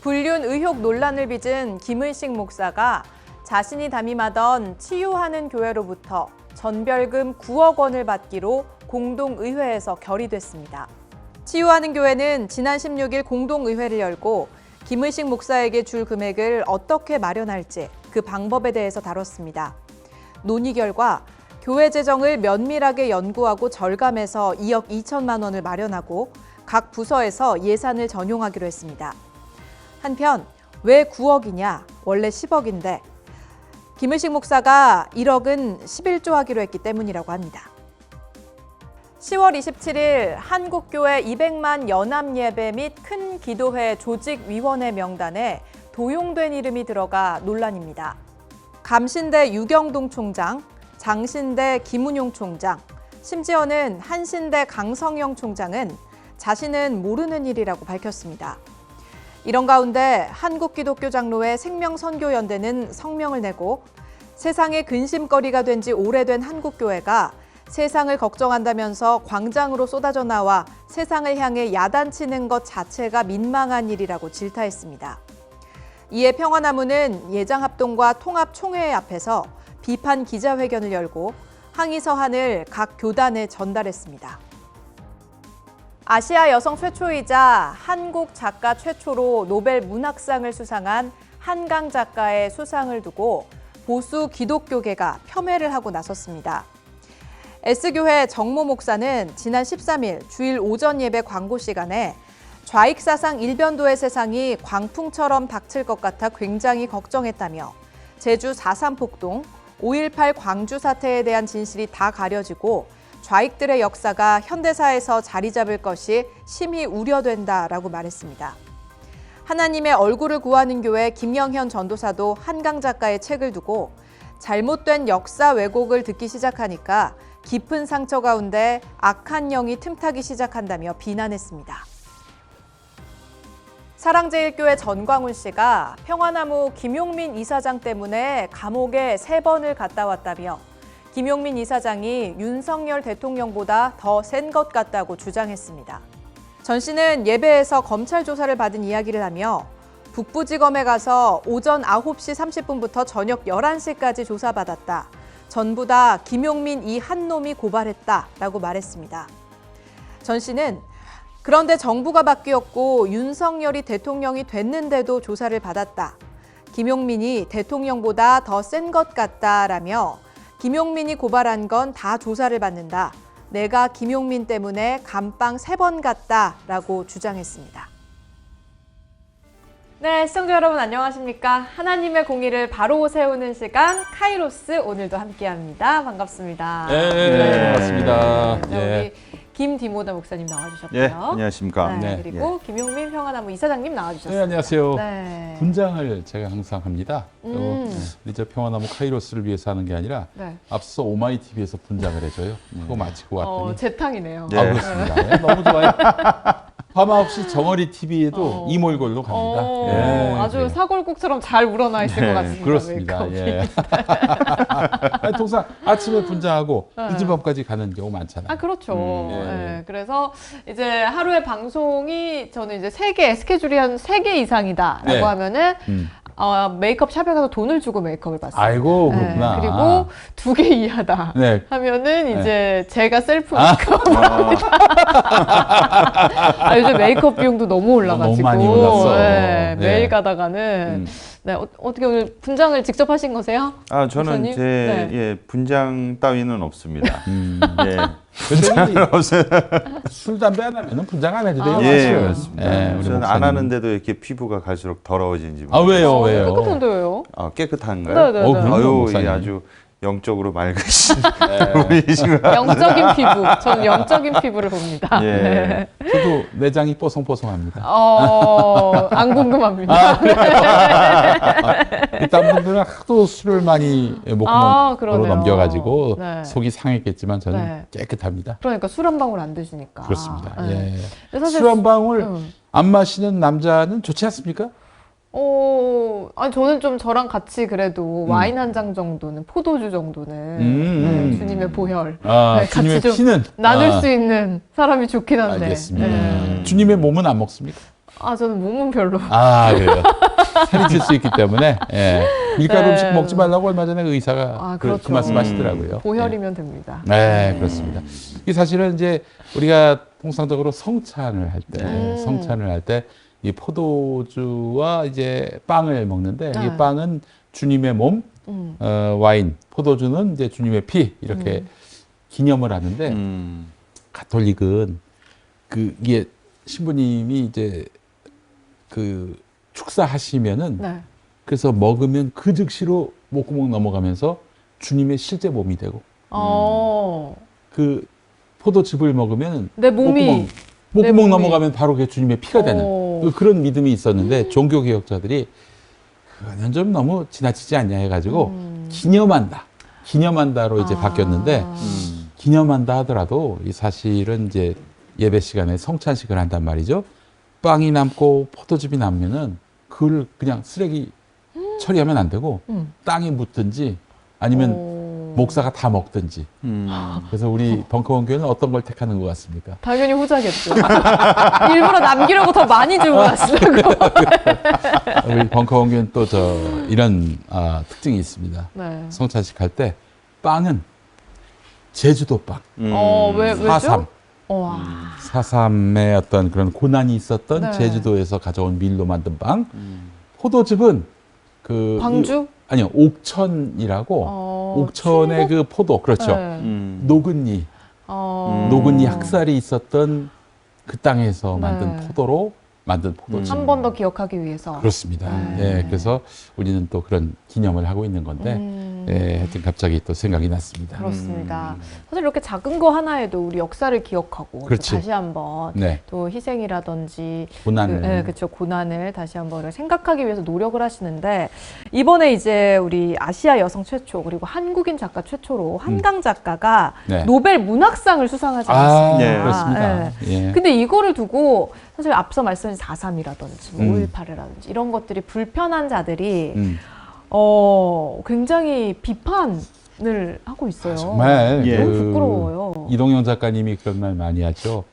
불륜 의혹 논란을 빚은 김의식 목사가 자신이 담임하던 치유하는 교회로부터 전별금 9억 원을 받기로 공동의회에서 결의됐습니다. 치유하는 교회는 지난 16일 공동의회를 열고 김의식 목사에게 줄 금액을 어떻게 마련할지 그 방법에 대해서 다뤘습니다. 논의 결과 교회 재정을 면밀하게 연구하고 절감해서 2억 2천만 원을 마련하고 각 부서에서 예산을 전용하기로 했습니다. 한편 왜 9억이냐? 원래 10억인데 김의식 목사가 1억은 11조 하기로 했기 때문이라고 합니다. 10월 27일 한국교회 200만 연합예배 및 큰 기도회 조직위원회 명단에 도용된 이름이 들어가 논란입니다. 감신대 유경동 총장, 장신대 김운용 총장, 심지어는 한신대 강성영 총장은 자신은 모르는 일이라고 밝혔습니다. 이런 가운데 한국기독교장로회 생명선교연대는 성명을 내고 세상의 근심거리가 된 지 오래된 한국교회가 세상을 걱정한다면서 광장으로 쏟아져 나와 세상을 향해 야단치는 것 자체가 민망한 일이라고 질타했습니다. 이에 평화나무는 예장합동과 통합총회 앞에서 비판 기자회견을 열고 항의 서한을 각 교단에 전달했습니다. 아시아 여성 최초이자 한국 작가 최초로 노벨 문학상을 수상한 한강 작가의 수상을 두고 보수 기독교계가 폄훼를 하고 나섰습니다. S교회 정모 목사는 지난 13일 주일 오전 예배 광고 시간에 좌익사상 일변도의 세상이 광풍처럼 닥칠 것 같아 굉장히 걱정했다며 제주 4.3 폭동, 5.18 광주 사태에 대한 진실이 다 가려지고 좌익들의 역사가 현대사에서 자리 잡을 것이 심히 우려된다라고 말했습니다. 하나님의 얼굴을 구하는 교회 김영현 전도사도 한강 작가의 책을 두고 잘못된 역사 왜곡을 듣기 시작하니까 깊은 상처 가운데 악한 영이 틈타기 시작한다며 비난했습니다. 사랑제일교회 전광훈 씨가 평화나무 김용민 이사장 때문에 감옥에 3번을 갔다 왔다며 김용민 이사장이 윤석열 대통령보다 더 센 것 같다고 주장했습니다. 전 씨는 예배에서 검찰 조사를 받은 이야기를 하며 북부지검에 가서 오전 9시 30분부터 저녁 11시까지 조사받았다. 전부 다 김용민 이 한 놈이 고발했다라고 말했습니다. 전 씨는 그런데 정부가 바뀌었고 윤석열이 대통령이 됐는데도 조사를 받았다. 김용민이 대통령보다 더 센 것 같다라며 김용민이 고발한 건 다 조사를 받는다. 내가 김용민 때문에 감방 3번 갔다라고 주장했습니다. 네, 시청자 여러분 안녕하십니까? 하나님의 공의를 바로 세우는 시간 카이로스 오늘도 함께합니다. 반갑습니다. 네, 반갑습니다. 네, 우리 김디모다 목사님 나와주셨고요. 네, 안녕하십니까. 네, 그리고 김용민 평화나무 이사장님 나와주셨습니다. 네, 안녕하세요. 네. 분장을 제가 항상 합니다. 또 우리 저 평화나무 카이로스를 위해서 하는 게 아니라 네. 앞서 오마이 TV에서 분장을 해줘요. 그거 마치고 왔더니 재탕이네요. 네. 그렇습니다. 네, 너무 좋아요. 밤 9시 정어리 TV에도 이몰골로 갑니다. 예, 아주 그래요. 사골국처럼 잘 우러나 있을 것 같습니다. 그렇습니다. 메이크업이. 예. 아니, 통상 아침에 분장하고 늦은 밤까지 가는 경우 많잖아요. 아, 그렇죠. 예. 네, 그래서 이제 하루에 방송이 저는 이제 3개, 스케줄이 한 3개 이상이다라고 네. 하면은 메이크업 샵에 가서 돈을 주고 메이크업을 받습니다. 아이고, 그렇구나. 네, 그리고 2개 이하다 네. 하면은 이제 제가 셀프 메이크업을 합니다. 요즘 메이크업 비용도 너무 올라가지고 너무 많이 올랐어. 네, 네. 매일 가다가는 네, 어떻게 오늘 분장을 직접 하신 거세요? 저는 목사님? 제 네. 분장 따위는 없습니다. 예. 술, 담배 안 하면 분장 안 해도 돼요. 예, 사실은. 그렇습니다. 예, 우리 저는 안 목사님. 하는데도 이렇게 피부가 갈수록 더러워지는지 아, 왜요? 모르겠어요. 왜요? 깨끗한데 왜요? 깨끗한가요? 네, 네, 네. 그럼요, 아유, 목사님. 예, 아주 영적으로 맑으신 분이시구나. 영적인 피부. 저는 영적인 피부를 봅니다. 예. 네. 저도 내장이 뽀송뽀송합니다. 안 궁금합니다. 일단 분들은 하도 술을 많이 목구멍으로 그러네요. 넘겨가지고 네. 속이 상했겠지만 저는 네. 깨끗합니다. 그러니까 술 한 방울 안 드시니까. 그렇습니다. 네. 예. 근데 사실 술 한 방울 음. 안 마시는 남자는 좋지 않습니까? 아니 저는 좀 저랑 같이 그래도 와인 한 잔 정도는, 포도주 정도는 네, 주님의 보혈 네, 주님의 같이 좀 피는 나눌 수 있는 사람이 좋긴 한데. 알겠습니다. 네. 주님의 몸은 안 먹습니까? 아, 저는 몸은 별로. 아, 그래요. 살이 찔 수 있기 때문에 예. 밀가루 네. 음식 먹지 말라고 얼마 전에 의사가 아, 그 그렇죠. 말씀 하시더라고요. 고혈이면 됩니다. 네, 그렇습니다. 이 사실은 이제 우리가 통상적으로 성찬을 할 때, 성찬을 할 때 이 포도주와 이제 빵을 먹는데 네. 이 빵은 주님의 몸, 와인, 포도주는 이제 주님의 피 이렇게 기념을 하는데 가톨릭은 이게 신부님이 이제 그 축사하시면은 네. 그래서 먹으면 그 즉시로 목구멍 넘어가면서 주님의 실제 몸이 되고 그 포도즙을 먹으면 내 몸이 내 목구멍 몸이. 넘어가면 바로 그게 주님의 피가 되는 그런 믿음이 있었는데 종교 개혁자들이 그거는 좀 너무 지나치지 않냐 해가지고 기념한다로 이제 바뀌었는데 기념한다 하더라도 이 사실은 이제 예배 시간에 성찬식을 한단 말이죠. 빵이 남고 포도즙이 남면은 그걸 그냥 쓰레기 처리하면 안 되고 땅에 묻든지 아니면 목사가 다 먹든지. 그래서 우리 벙커원 교회는 어떤 걸 택하는 것 같습니까? 당연히 후자겠죠. 일부러 남기려고 더 많이 주고 가시려고. 우리 벙커원 교회는 또 이런 특징이 있습니다. 네. 성찬식 할 때 빵은 제주도 빵, 왜죠? 4.3. 와. 4.3의 어떤 그런 고난이 있었던 네. 제주도에서 가져온 밀로 만든 빵. 포도즙은 광주? 아니요, 옥천이라고 옥천의 그 포도, 그렇죠. 네. 노근이 노근이 학살이 있었던 그 땅에서 네. 만든 포도로 만든 포도즙. 한 번 더 기억하기 위해서. 그렇습니다. 네. 예, 그래서 우리는 또 그런 기념을 하고 있는 건데, 예, 하여튼 갑자기 또 생각이 났습니다. 그렇습니다. 사실 이렇게 작은 거 하나에도 우리 역사를 기억하고 또 그렇지. 다시 한번 네, 또 희생이라든지 고난을. 그렇죠. 고난을 다시 한번 생각하기 위해서 노력을 하시는데 이번에 이제 우리 아시아 여성 최초 그리고 한국인 작가 최초로 한강 작가가 네. 노벨 문학상을 수상하지 아, 않았습니까? 예, 그렇습니다. 예. 근데 이거를 두고 사실 앞서 말씀하신 4.3이라든지 뭐 5.18이라든지 이런 것들이 불편한 자들이 굉장히 비판을 하고 있어요. 정말 예. 너무 부끄러워요. 이동영 작가님이 그런 말 많이 하죠.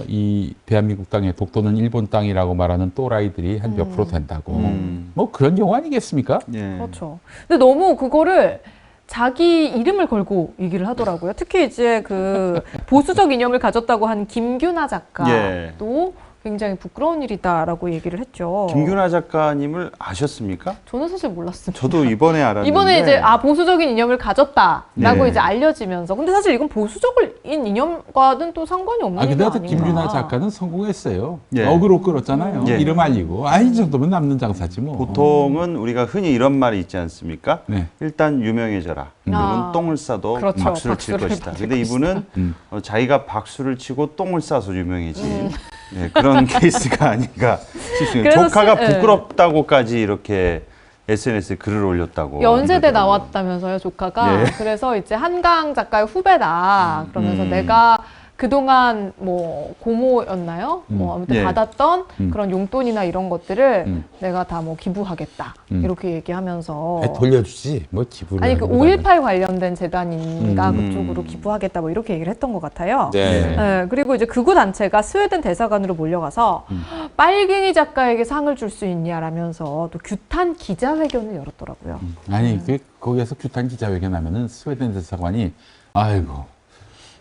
이 대한민국 땅에 독도는 일본 땅이라고 말하는 또라이들이 한 몇 프로 된다고. 뭐 그런 경우 아니겠습니까? 예. 그렇죠. 근데 너무 그거를 자기 이름을 걸고 얘기를 하더라고요. 특히 이제 그 보수적 이념을 가졌다고 한 김규나 작가도 예. 굉장히 부끄러운 일이다라고 얘기를 했죠. 김규나 작가님을 아셨습니까? 저는 사실 몰랐습니다. 저도 이번에 알았는데. 이번에 이제 보수적인 이념을 가졌다라고 네. 이제 알려지면서 근데 사실 이건 보수적인 이념과는 또 상관이 없는 근데 일이 하여튼 아닌가. 김윤아 작가는 성공했어요. 예. 어그로 끌었잖아요. 예. 이름 알리고. 이 정도면 남는 장사지 뭐. 보통은 우리가 흔히 이런 말이 있지 않습니까? 네. 일단 유명해져라. 그러면 똥을 싸도 그렇죠. 박수를 칠 박수를 것이다. 받을 근데 이분은 음. 자기가 박수를 치고 똥을 싸서 유명해진 네, 그런 케이스가 아닌가 싶습니다. 그래서 조카가 예. 부끄럽다고까지 이렇게 SNS에 글을 올렸다고. 연세대 그러더라고요. 나왔다면서요, 조카가. 예. 그래서 이제 한강 작가의 후배다. 그러면서 내가 그동안 뭐 고모였나요? 뭐 아무튼 예. 받았던 그런 용돈이나 이런 것들을 내가 다 뭐 기부하겠다. 이렇게 얘기하면서. 돌려주지. 뭐 기부를. 아니 그 하는 거는. 5.18 관련된 재단인가 그쪽으로 기부하겠다 뭐 이렇게 얘기를 했던 것 같아요. 네. 네, 그리고 이제 극우 단체가 스웨덴 대사관으로 몰려가서 빨갱이 작가에게 상을 줄 수 있냐라면서 또 규탄 기자회견을 열었더라고요. 아니, 거기에서 규탄 기자회견 하면은 스웨덴 대사관이 아이고.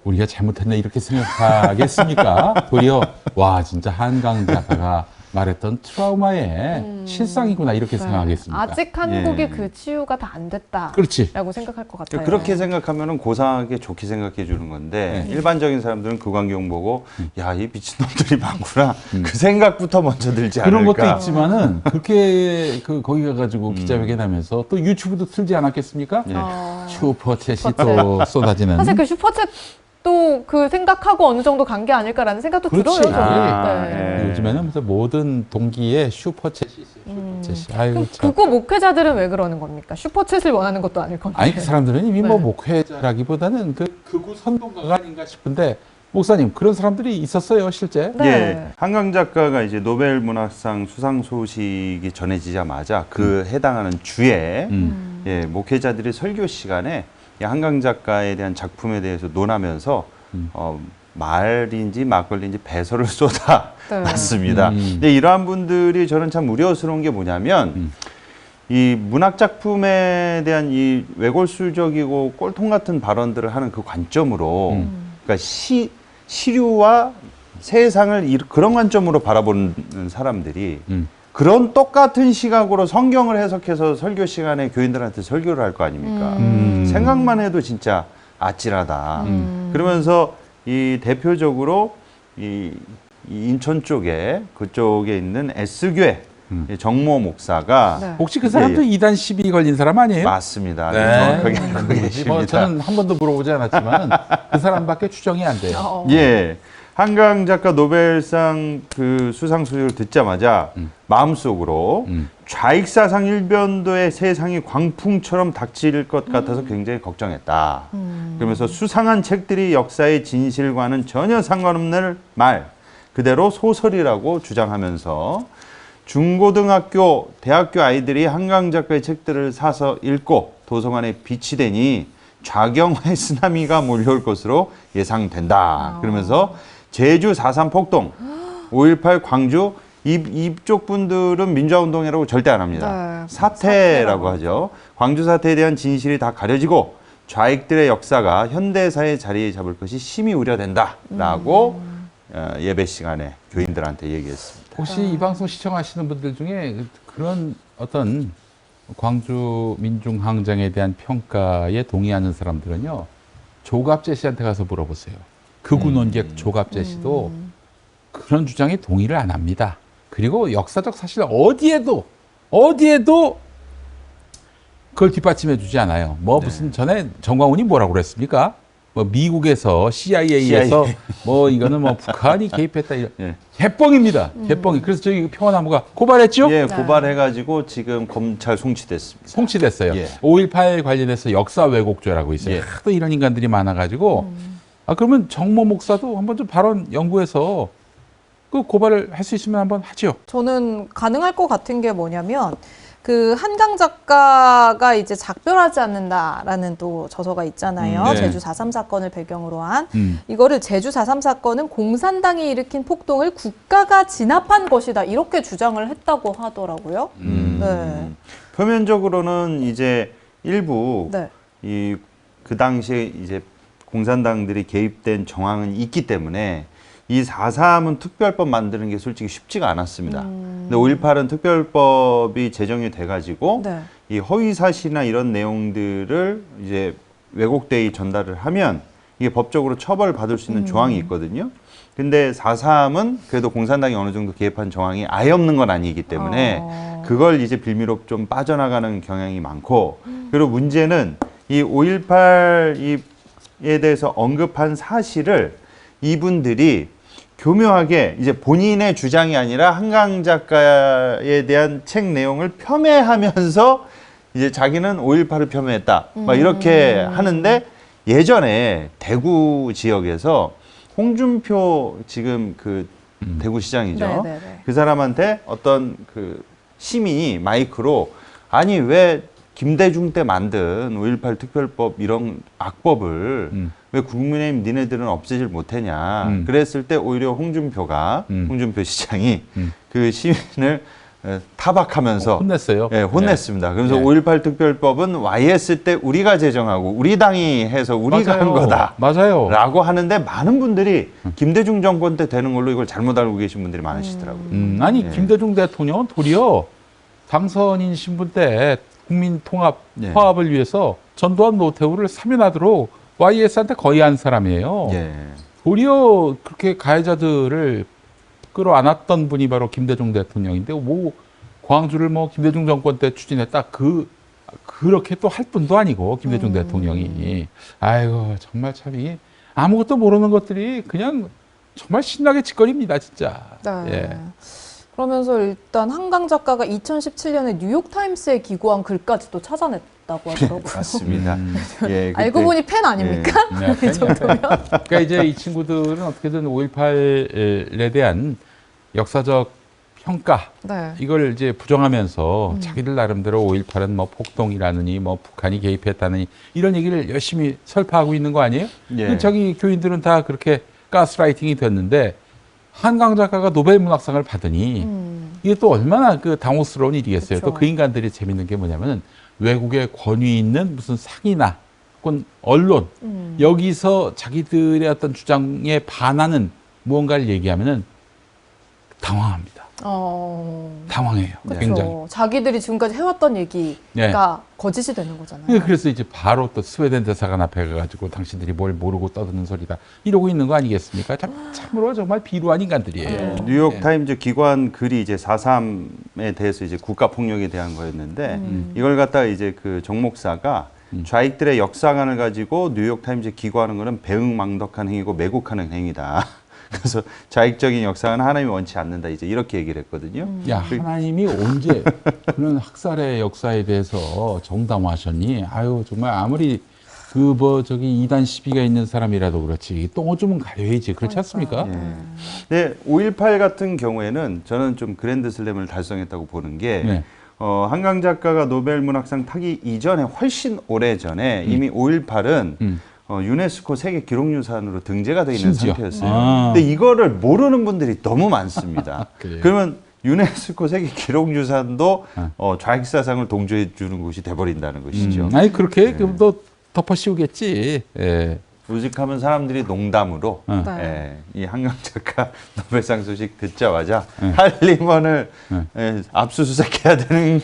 우리가 잘못했네 이렇게 생각하겠습니까? 도리어 와 진짜 한강 작가가 말했던 트라우마의 실상이구나 이렇게 생각하겠습니까? 아직 한국의 예. 그 치유가 다 안 됐다라고 그렇지. 생각할 것 같아요. 그렇게 생각하면 고상하게 좋게 생각해 주는 건데 일반적인 사람들은 그 광경 보고 야, 이 미친놈들이 많구나. 그 생각부터 먼저 들지 않을까. 그런 것도 있지만은 그렇게 거기 가가지고 기자회견하면서 또 유튜브도 틀지 않았겠습니까? 예. 슈퍼챗이 또 쏟아지는. 사실 그 슈퍼챗 또 그 생각하고 어느 정도 간 게 아닐까라는 생각도 그렇지. 들어요. 저는. 아, 네. 예. 요즘에는 무슨 모든 동기에 슈퍼챗이 있어요. 슈퍼챗이. 아이고 그럼 참. 극우 목회자들은 왜 그러는 겁니까? 슈퍼챗을 원하는 것도 아닐 건데. 아니 그 사람들은 이미 뭐 네. 목회자라기보다는 그 극우 선동가가 아닌가 싶은데 목사님 그런 사람들이 있었어요 실제. 네. 예, 한강 작가가 이제 노벨 문학상 수상 소식이 전해지자마자 그 해당하는 주에 예, 목회자들이 설교 시간에 이 한강 작가에 대한 작품에 대해서 논하면서 말인지 막걸리인지 배설을 쏟아놨습니다. 네. 근데 이러한 분들이 저는 참 우려스러운 게 뭐냐면 이 문학 작품에 대한 이 외골수적이고 꼴통 같은 발언들을 하는 그 관점으로 그러니까 시류와 세상을 그런 관점으로 바라보는 사람들이 그런 똑같은 시각으로 성경을 해석해서 설교 시간에 교인들한테 설교를 할 거 아닙니까? 생각만 해도 진짜 아찔하다. 그러면서 이 대표적으로 이 인천 쪽에 그쪽에 있는 S교회 정모 목사가 네. 혹시 그 사람도 이단 시비 걸린 사람 아니에요? 맞습니다. 네. 정확하게 알고 계십니다. 뭐 저는 한 번도 물어보지 않았지만 그 사람밖에 추정이 안 돼요. 예. 한강 작가 노벨상 그 수상 소식을 듣자마자 마음속으로 좌익사상 일변도의 세상이 광풍처럼 닥칠 것 같아서 굉장히 걱정했다. 그러면서 수상한 책들이 역사의 진실과는 전혀 상관없는 말 그대로 소설이라고 주장하면서 중고등학교, 대학교 아이들이 한강 작가의 책들을 사서 읽고 도서관에 비치되니 좌경화의 쓰나미가 몰려올 것으로 예상된다. 그러면서 제주 4.3 폭동, 5.18 광주 이쪽 분들은 민주화운동이라고 절대 안 합니다. 네, 사태라고 하죠. 광주 사태에 대한 진실이 다 가려지고 좌익들의 역사가 현대사의 자리 잡을 것이 심히 우려된다라고 예배 시간에 교인들한테 얘기했습니다. 혹시 이 방송 시청하시는 분들 중에 그런 어떤 광주 민중항쟁에 대한 평가에 동의하는 사람들은요, 조갑재 씨한테 가서 물어보세요. 극우 논객 조갑재 씨도 그런 주장에 동의를 안 합니다. 그리고 역사적 사실 어디에도 그걸 뒷받침해 주지 않아요. 뭐 무슨 전에 정광훈이 뭐라고 그랬습니까? 뭐 미국에서 CIA에서 뭐 이거는 뭐 북한이 개입했다 이런 예. 개뻥입니다. 개뻥이. 그래서 저희 평화나무가 고발했죠? 예, 고발해가지고 지금 검찰 송치됐습니다. 송치됐어요. 예. 5.18 관련해서 역사 왜곡죄라고 있어요. 예. 하도 이런 인간들이 많아가지고 그러면 정모 목사도 한번 좀 발언 연구해서 그 고발을 할 수 있으면 한번 하죠. 저는 가능할 것 같은 게 뭐냐면 그 한강 작가가 이제 작별하지 않는다라는 또 저서가 있잖아요. 네. 제주 4.3 사건을 배경으로 한 이거를 이거를 제주 4.3 사건은 공산당이 일으킨 폭동을 국가가 진압한 것이다 이렇게 주장을 했다고 하더라고요. 네. 표면적으로는 이제 일부 네. 그 당시에 이제 공산당들이 개입된 정황은 있기 때문에 이 4.3은 특별법 만드는 게 솔직히 쉽지가 않았습니다. 근데 5.18은 특별법이 제정이 돼가지고 네. 이 허위 사실이나 이런 내용들을 이제 왜곡되이 전달을 하면 이게 법적으로 처벌받을 수 있는 조항이 있거든요. 근데 4.3은 그래도 공산당이 어느 정도 개입한 정황이 아예 없는 건 아니기 때문에 그걸 이제 빌미로 좀 빠져나가는 경향이 많고 그리고 문제는 이 5.18에 대해서 언급한 사실을 이분들이 교묘하게 이제 본인의 주장이 아니라 한강 작가에 대한 책 내용을 폄훼하면서 이제 자기는 5.18을 폄훼했다. 막 이렇게 하는데 예전에 대구 지역에서 홍준표 지금 그 대구시장이죠. 네네네. 그 사람한테 어떤 그 시민이 마이크로 아니 왜 김대중 때 만든 5.18 특별법 이런 악법을 왜 국민의힘 니네들은 없애질 못했냐. 그랬을 때 오히려 홍준표 시장이 그 시민을 타박하면서 혼냈어요. 예, 혼냈습니다. 그래서 네. 5.18 특별법은 YS 때 우리가 제정하고 우리 당이 해서 우리가 한 거다. 맞아요. 라고 하는데 많은 분들이 김대중 정권 때 되는 걸로 이걸 잘못 알고 계신 분들이 많으시더라고요. 아니 예. 김대중 대통령은 도리어 당선인 신분 때 국민 통합 예. 화합을 위해서 전두환 노태우를 사면하도록 YS한테 거의한 사람이에요. 예. 도리어 그렇게 가해자들을 끌어안았던 분이 바로 김대중 대통령인데 뭐 광주를 뭐 김대중 정권 때 추진했다 그렇게 또 할 분도 아니고 김대중 대통령이 아이고 정말 참 이게 아무것도 모르는 것들이 그냥 정말 신나게 짓거립니다 진짜. 네. 예. 그러면서 일단 한강 작가가 2017년에 뉴욕타임스에 기고한 글까지 또 찾아냈다고 하더라고요. 맞습니다. 예, 알고 그때- 보니 팬 아닙니까? 네, 이 정도면? 그러니까 이제 이 친구들은 어떻게든 5.18에 대한 역사적 평가 네. 이걸 이제 부정하면서 자기들 나름대로 5.18은 뭐 폭동이라느니 뭐 북한이 개입했다느니 이런 얘기를 열심히 설파하고 있는 거 아니에요? 예. 근데 자기 교인들은 다 그렇게 가스라이팅이 됐는데 한강 작가가 노벨 문학상을 받으니 이게 또 얼마나 그 당혹스러운 일이겠어요. 그쵸. 또 그 인간들이 재밌는 게 뭐냐면은 외국의 권위 있는 무슨 상이나 혹은 언론 여기서 자기들의 어떤 주장에 반하는 무언가를 얘기하면은 당황합니다. 당황해요. 굉장히. 그렇죠. 자기들이 지금까지 해왔던 얘기가 네. 거짓이 되는 거잖아요. 그래서 이제 바로 또 스웨덴 대사관 앞에 가가지고 당신들이 뭘 모르고 떠드는 소리다 이러고 있는 거 아니겠습니까? 참으로 정말 비루한 인간들이에요. 뉴욕 타임즈 기관 글이 이제 4.3에 대해서 이제 국가 폭력에 대한 거였는데 이걸 갖다가 이제 그 정 목사가 좌익들의 역사관을 가지고 뉴욕 타임즈 기고하는 거는 배응망덕한 행위고 매국하는 행위다. 그래서 좌익적인 역사는 하나님이 원치 않는다. 이제 이렇게 얘기를 했거든요. 야, 하나님이 언제 그런 학살의 역사에 대해서 정당화하셨니? 아유, 정말 아무리 그 저기 이단 시비가 있는 사람이라도 그렇지. 똥오줌은 가려야지. 그렇지 않습니까? 네, 5.18 같은 경우에는 저는 좀 그랜드슬램을 달성했다고 보는 게 네. 한강 작가가 노벨 문학상 타기 이전에 훨씬 오래 전에 이미 5.18은 유네스코 세계 기록유산으로 등재가 되어 있는 심지어. 상태였어요. 아. 근데 이거를 모르는 분들이 너무 많습니다. 그래요? 그러면 유네스코 세계 기록유산도 좌익사상을 동조해 주는 곳이 돼버린다는 것이죠. 아니 그렇게 그럼 또 덮어 씌우겠지. 예. 우직하면 사람들이 농담으로 네. 이 한강 작가 노벨상 소식 듣자마자 한림원을 압수수색해야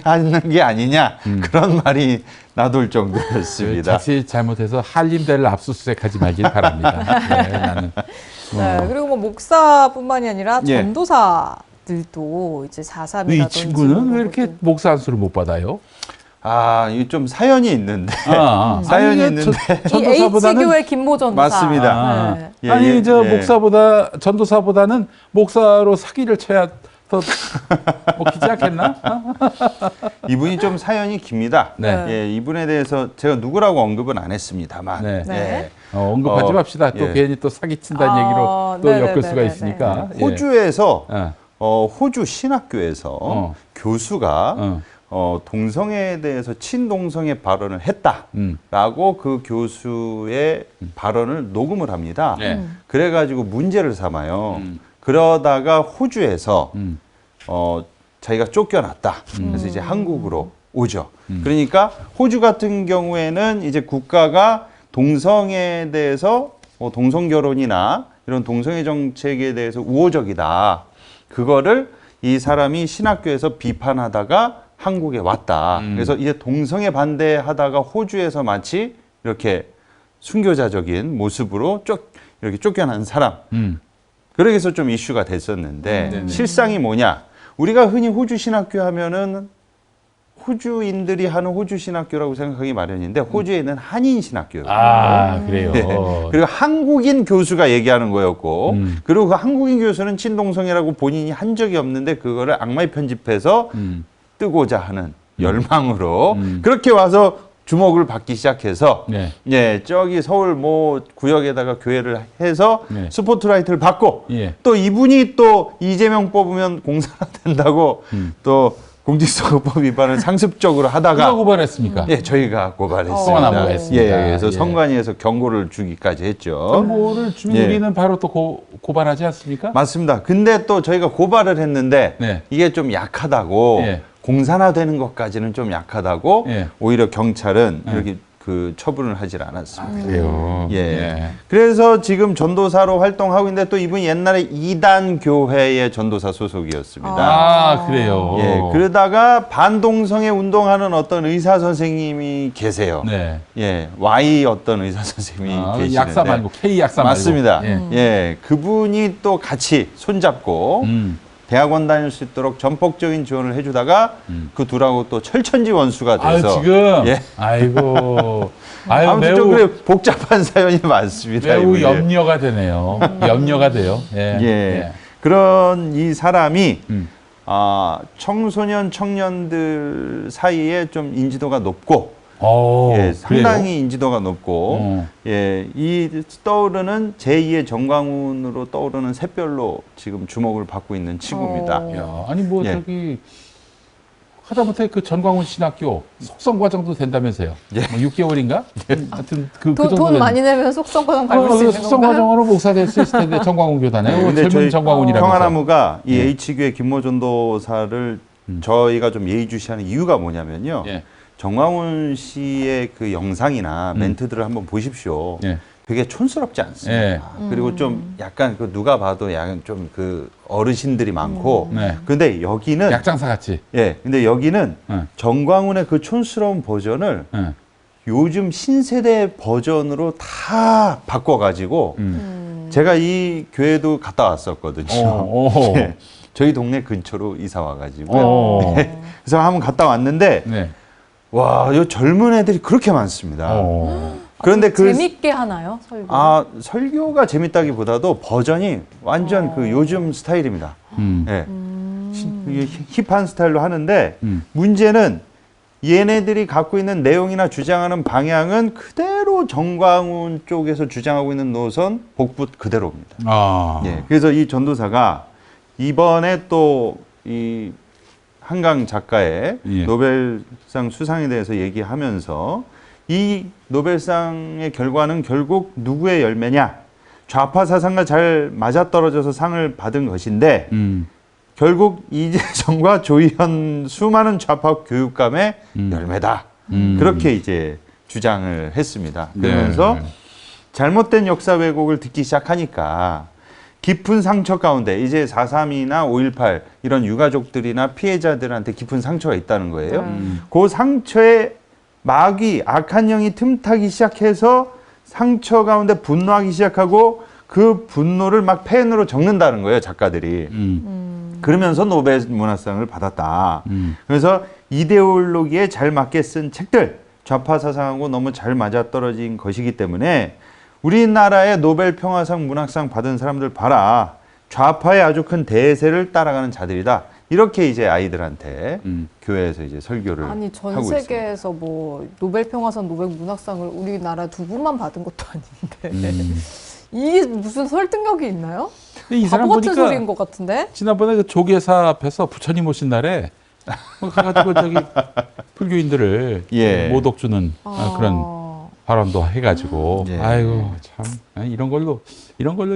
하는 게 아니냐 그런 말이 나돌 정도였습니다. 자칫 잘못해서 한림대를 압수수색하지 말길 바랍니다. 네, 나는. 네, 그리고 뭐 목사뿐만이 아니라 예. 전도사들도 이제 4.3이라든지 이 친구는 왜 이렇게 목사 안수를 못 받아요? 아, 이게 좀 사연이 있는데 아니, 사연이 있는데 이 H교회 김모 전도사. 맞습니다. 아, 네. 예, 아니 예, 저 예. 목사보다 전도사보다는 목사로 사기를 쳐야 더 먹히지 않겠나? 이분이 좀 사연이 깁니다. 네. 예, 이분에 대해서 제가 누구라고 언급은 안 했습니다만 네. 네. 언급하지 맙시다. 또 예. 괜히 또 사기친다는 얘기로 또 엮을 수가 있으니까. 예. 호주에서 어. 호주 신학교에서 교수가 동성애에 대해서 친동성애 발언을 했다라고 그 교수의 발언을 녹음을 합니다. 네. 그래가지고 문제를 삼아요. 그러다가 호주에서 자기가 쫓겨났다. 그래서 이제 한국으로 오죠. 그러니까 호주 같은 경우에는 이제 국가가 동성애에 대해서 동성 결혼이나 이런 동성애 정책에 대해서 우호적이다. 그거를 이 사람이 신학교에서 비판하다가 한국에 왔다. 그래서 이제 동성애 반대하다가 호주에서 마치 이렇게 순교자적인 모습으로 이렇게 쫓겨난 사람. 그러기 위해서 좀 이슈가 됐었는데 실상이 뭐냐? 우리가 흔히 호주 신학교 하면은 호주인들이 하는 호주 신학교라고 생각하기 마련인데 호주에 있는 한인 신학교예요. 아, 그래요. 네. 그리고 한국인 교수가 얘기하는 거였고 그리고 그 한국인 교수는 친동성애라고 본인이 한 적이 없는데 그거를 악마에 편집해서 뜨고자 하는 열망으로 그렇게 와서 주목을 받기 시작해서 네. 예, 저기 서울 뭐 구역에다가 교회를 해서 네. 스포트라이트를 받고 예. 또 이분이 또 이재명 뽑으면 공사가 된다고 또 공직선거법 위반을 상습적으로 누가 하다가 고발했습니까? 예, 저희가 고발했습니다. 성환아부가 했습니다. 예, 그래서 예. 선관위에서 경고를 주기까지 했죠. 정보를 주면 예. 우리는 바로 또 고발하지 않습니까? 맞습니다. 근데 또 저희가 고발을 했는데 네. 이게 좀 약하다고 예. 공산화되는 것까지는 좀 약하다고 예. 오히려 경찰은 이렇게 그 처분을 하질 않았습니다. 그래요. 예. 그래서 지금 전도사로 활동하고 있는데 또 이분이 옛날에 이단 교회의 전도사 소속이었습니다. 아, 그래요. 예. 그러다가 반동성애 운동하는 어떤 의사 선생님이 계세요. 네. 예. Y 어떤 의사 선생님이 계시는데 약사 말고 K 약사 맞습니다. 말고. 예. 그분이 또 같이 손잡고 대학원 다닐 수 있도록 전폭적인 지원을 해주다가 그 둘하고 또 철천지 원수가 아유, 돼서 지금. 예. 아이고. 아유, 아무튼 좀 매우 그래 복잡한 사연이 많습니다. 매우 이분이. 염려가 되네요. 염려가 돼요. 예. 예. 그런 이 사람이 음. 청소년 청년들 사이에 좀 인지도가 높고 그래요? 예, 상당히 인지도가 높고 예, 이 떠오르는 제2의 정광훈으로 떠오르는 샛별로 지금 주목을 받고 있는 친구입니다. 야, 아니 뭐 예. 저기 하다못해 그 전광훈 신학교 속성 과정도 된다면서요. 예. 뭐 6개월인가? 하여튼 그 돈 정도는 많이 내면 속성과정 밟을 수 있는 속성 건가요? 과정으로 목사 될 수 있을 텐데 전광훈 교단에 근데 젊은 저희 전광훈이라면서. 평안나무가 이 예. H교회 김모 전도사를 저희가 좀 예의주시하는 이유가 뭐냐면요. 예. 정광훈 씨의 그 영상이나 멘트들을 한번 보십시오. 예. 되게 촌스럽지 않습니다. 예. 그리고 좀 약간 그 누가 봐도 약간 좀 그 어르신들이 많고. 네. 근데 여기는 약장사 같이. 근데 여기는 예. 정광훈의 그 촌스러운 버전을 예. 요즘 신세대 버전으로 다 바꿔가지고 제가 이 교회도 갔다 왔었거든요. 오. 예. 저희 동네 근처로 이사 와가지고 오. 그래서 한번 갔다 왔는데 네. 와, 이 젊은 애들이 그렇게 많습니다. 오. 그런데 그 재밌게 하나요, 설교? 설교가 재밌다기보다도 버전이 완전 그 요즘 스타일입니다. 예. 이게 힙한 스타일로 하는데 문제는 얘네들이 갖고 있는 내용이나 주장하는 방향은 그대로 정광훈 쪽에서 주장하고 있는 노선 복붙 그대로입니다. 아. 예. 그래서 이 전도사가 이번에 또 이 한강 작가의 예. 노벨상 수상에 대해서 얘기하면서 이 노벨상의 결과는 결국 누구의 열매냐? 좌파 사상과 잘 맞아떨어져서 상을 받은 것인데 결국 이재정과 조희연 수많은 좌파 교육감의 열매다. 그렇게 이제 주장을 했습니다. 그러면서 네. 잘못된 역사 왜곡을 듣기 시작하니까 깊은 상처 가운데 이제 4.3이나 5.18 이런 유가족들이나 피해자들한테 깊은 상처가 있다는 거예요. 그 상처에 마귀, 악한 영이 틈타기 시작해서 상처 가운데 분노하기 시작하고 그 분노를 막 펜으로 적는다는 거예요, 작가들이. 그러면서 노벨 문학상을 받았다. 그래서 이데올로기에 잘 맞게 쓴 책들, 좌파 사상하고 너무 잘 맞아떨어진 것이기 때문에 우리나라의 노벨 평화상 문학상 받은 사람들 봐라. 좌파의 아주 큰 대세를 따라가는 자들이다. 이렇게 이제 아이들한테 교회에서 이제 설교를 아니 전 하고 있습니다. 세계에서 뭐 노벨 평화상, 노벨 문학상을 우리나라 두 분만 받은 것도 아닌데 이게 무슨 설득력이 있나요? 근데 이 사람 바보 같은 보니까 소리인 것 같은데? 지난번에 그 조계사 앞에서 부처님 오신 날에 가가지고 저기 불교인들을 예. 모독 주는 그런 발언도 해가지고 예. 아이고 참 이런 걸로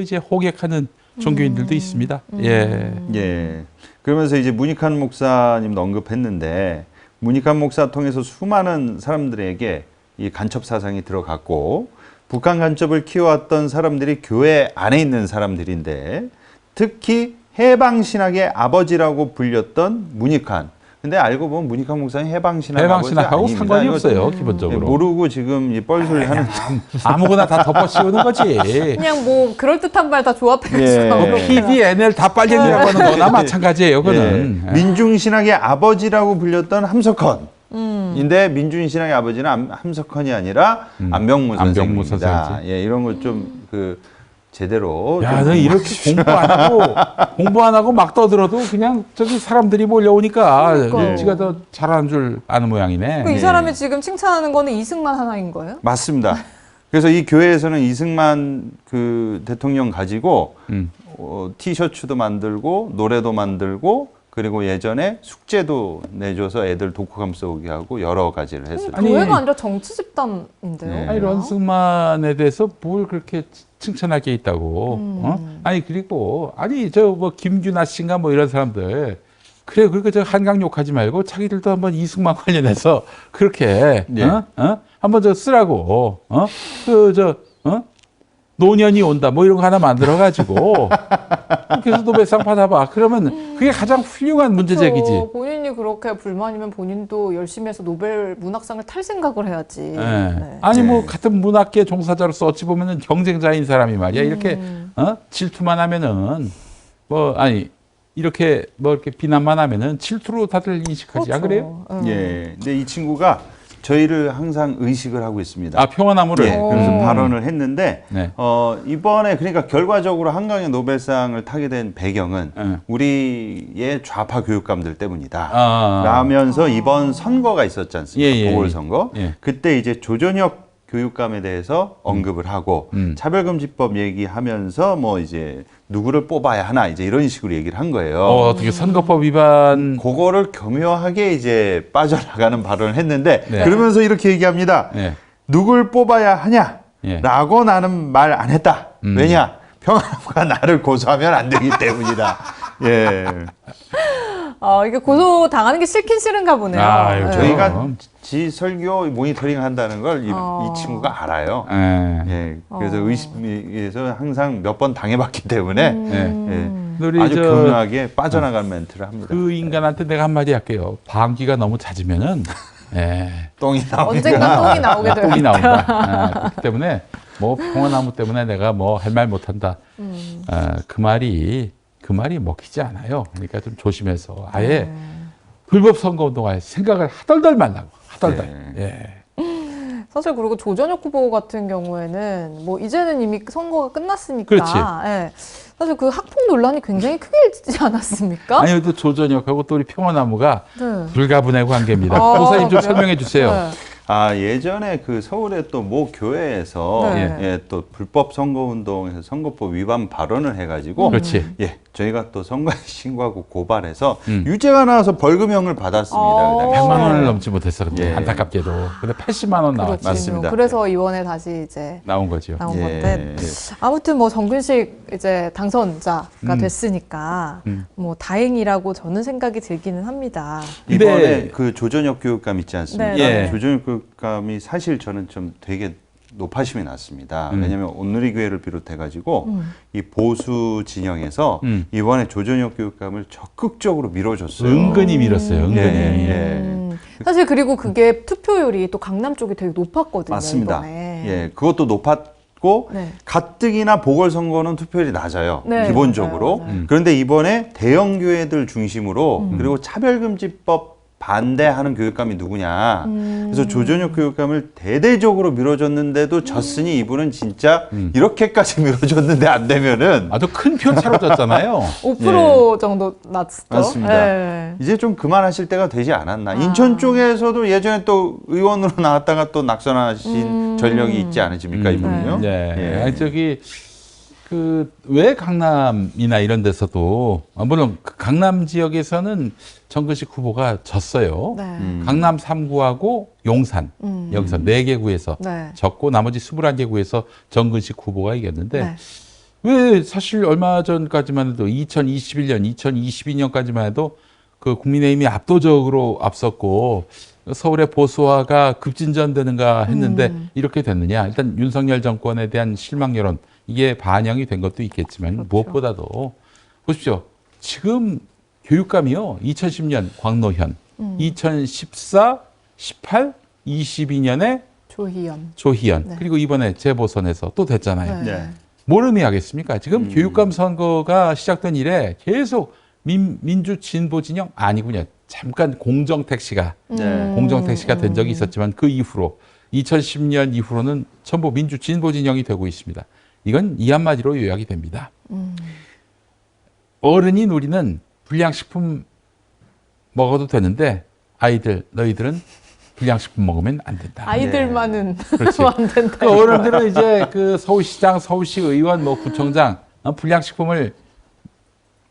이제 호객하는 종교인들도 있습니다. 예. 예. 그러면서 이제 문익환 목사님도 언급했는데 문익환 목사 통해서 수많은 사람들에게 이 간첩 사상이 들어갔고 북한 간첩을 키워왔던 사람들이 교회 안에 있는 사람들인데 특히 해방신학의 아버지라고 불렸던 문익환. 근데 알고 보면 문익환 목사는 해방신학하고 상관이 없어요, 기본적으로. 모르고 지금 이 뻘소리 하는 아무거나 다 덮어씌우는 거지. 그냥 뭐 그럴듯한 말 다 조합해서 예. PDNL 다 빨갱이라고 하는 거나 마찬가지예요, 그거는. 예. 민중신학의 아버지라고 불렸던 함석헌인데 민중신학의 아버지는 함석헌이 아니라 안병무 안병무 선생입니다. 선생이지. 예, 이런 걸 좀 그 제대로 야, 좀 너 이렇게 공부 안 하고 막 떠들어도 그냥 저기 사람들이 몰려오니까 그러니까요. 지가 더 잘하는 줄 아는 모양이네. 이 사람이 지금 칭찬하는 거는 이승만 하나인 거예요? 맞습니다. 그래서 이 교회에서는 이승만 그 대통령 가지고 티셔츠도 만들고 노래도 만들고 그리고 예전에 숙제도 내줘서 애들 독후감 써오게 하고 여러 가지를 했어요. 아니, 교회가 아니라 정치 집단인데요. 네. 아니 런승만에 대해서 뭘 그렇게 칭찬할 게 있다고? 아니 그리고 아니 저 뭐 김규나 씨인가 뭐 이런 사람들 그래 그러니까 저 한강 욕하지 말고 자기들도 한번 이승만 관련해서 그렇게 예. 한번 저 쓰라고 노년이 온다 뭐 이런 거 하나 만들어 가지고 그래서 노벨상 받아봐. 그러면 그게 가장 훌륭한 문제 제기지. 그렇죠. 본인이 그렇게 불만이면 본인도 열심히 해서 노벨 문학상을 탈 생각을 해야지. 예. 네. 아니 뭐 같은 문학계 종사자로서 어찌 보면은 경쟁자인 사람이 말이야 이렇게 질투만 하면은 뭐 아니 이렇게 뭐 이렇게 비난만 하면은 질투로 다들 인식하지 안 그래요? 예. 근데 이 친구가 저희를 항상 의식을 하고 있습니다. 아 평화나무를. 예, 그래서 발언을 했는데 네. 이번에 그러니까 결과적으로 한강의 노벨상을 타게 된 배경은 네. 우리의 좌파 교육감들 때문이다. 아. 라면서 이번 선거가 있었지 않습니까? 예, 예, 보궐선거. 예. 그때 이제 조전혁 교육감에 대해서 언급을 하고 차별금지법 얘기하면서 뭐 이제 누구를 뽑아야 하나 이제 이런 식으로 얘기를 한 거예요. 어떻게 선거법 위반 그거를 교묘하게 이제 빠져나가는 발언을 했는데 네. 그러면서 이렇게 얘기합니다. 네. 누굴 뽑아야 하냐? 예. 라고 나는 말 안 했다. 왜냐? 평화나무가 나를 고소하면 안 되기 때문이다. 예. 이게 고소 당하는 게 싫긴 싫은가 보네요. 아유, 네. 저희가 지 설교 모니터링 한다는 걸 이 친구가 알아요. 예. 예. 그래서 의심에서 항상 몇 번 당해봤기 때문에 예. 우리 아주 저 교묘하게 빠져나간 멘트를 합니다. 그 인간한테 내가 한마디 할게요. 방귀가 너무 잦으면은 똥이 나오니까. 언젠가 똥이 나오게 돼요. 똥이 나온다. 그렇기 때문에 뭐 평화나무 때문에 내가 뭐 할 말 못한다. 그 말이 먹히지 않아요. 그러니까 좀 조심해서 아예 불법 선거운동할 생각을 하덜덜 말라고. 하덜덜. 네. 예. 사실 그리고 조전혁 후보 같은 경우에는 뭐 이제는 이미 선거가 끝났으니까 그렇지. 예. 사실 그 학폭 논란이 굉장히 크게 일지 않았습니까? 아니 또 조전혁하고 또 우리 평화나무가 네. 불가분의 관계입니다. 아, 목사님 좀 그래요? 설명해 주세요. 네. 예전에 그 서울의 또 모 교회에서 네. 예, 또 불법 선거운동에서 선거법 위반 발언을 해가지고 그렇지. 예, 저희가 또 선거에 신고하고 고발해서 유죄가 나와서 벌금형을 받았습니다. 그다음에 100만 원을 네. 넘지 못했어. 근데 예. 안타깝게도. 근데 80만 원 나왔지. 맞습니다. 그래서 이번에 다시 이제 나온 거죠. 나온 예. 건데 아무튼 뭐 정근식 이제 당선자가 됐으니까 음. 뭐 다행이라고 저는 생각이 들기는 합니다. 근데- 이번에 그 조전혁 교육감 있지 않습니까? 네, 네. 조전혁 교육감이 사실 저는 좀 되게 높아심이 났습니다. 음. 왜냐하면 온누리교회를 비롯해가지고 이 보수 진영에서 음. 이번에 조전혁 교육감을 적극적으로 밀어줬어요. 은근히 밀었어요. 은근히. 예. 사실 그리고 그게 투표율이 또 강남 쪽이 되게 높았거든요. 맞습니다. 이번에. 예, 그것도 높았고 네. 가뜩이나 보궐선거는 투표율이 낮아요. 네, 기본적으로. 맞아요, 맞아요. 그런데 이번에 대형 교회들 중심으로 그리고 차별금지법 반대하는 교육감이 누구냐. 그래서 조전혁 교육감을 대대적으로 밀어줬는데도 졌으니 이분은 진짜 이렇게까지 밀어줬는데 안 되면은 아주 큰 표 차로 졌잖아요. 5% 정도 났죠. 맞습니다. 네. 이제 좀 그만하실 때가 되지 않았나. 인천 쪽에서도 예전에 또 의원으로 나왔다가 또 낙선하신 전력이 있지 않으십니까, 이분은요? 네. 예. 아니, 저기 왜 강남이나 이런 데서도 물론 그 강남 지역에서는 정근식 후보가 졌어요. 네. 강남 3구하고 용산 여기서 4개 구에서 네. 졌고 나머지 21개 구에서 정근식 후보가 이겼는데 네. 왜 사실 얼마 전까지만 해도 2021년, 2022년까지만 해도 그 국민의힘이 압도적으로 앞섰고 서울의 보수화가 급진전되는가 했는데 이렇게 됐느냐. 일단 윤석열 정권에 대한 실망 여론 이게 반영이 된 것도 있겠지만 그렇죠. 무엇보다도 보십시오. 지금 교육감이요. 2010년 광노현, 2014, 18, 22년에 조희연. 조희연, 네. 그리고 이번에 재보선에서 또 됐잖아요. 네. 네. 뭘 의미하겠습니까? 지금 교육감 선거가 시작된 이래 계속 민주 진보 진영 아니군요. 잠깐 공정택시가 공정택시가 된 적이 있었지만 그 이후로 2010년 이후로는 전부 민주 진보 진영이 되고 있습니다. 이건 이 한마디로 요약이 됩니다. 어른인 우리는 불량식품 먹어도 되는데 아이들 너희들은 불량식품 먹으면 안 된다. 아이들만은 그렇지. 안 된다. 그 어른들은 이제 그 서울시장, 서울시 의원, 뭐 구청장 불량식품을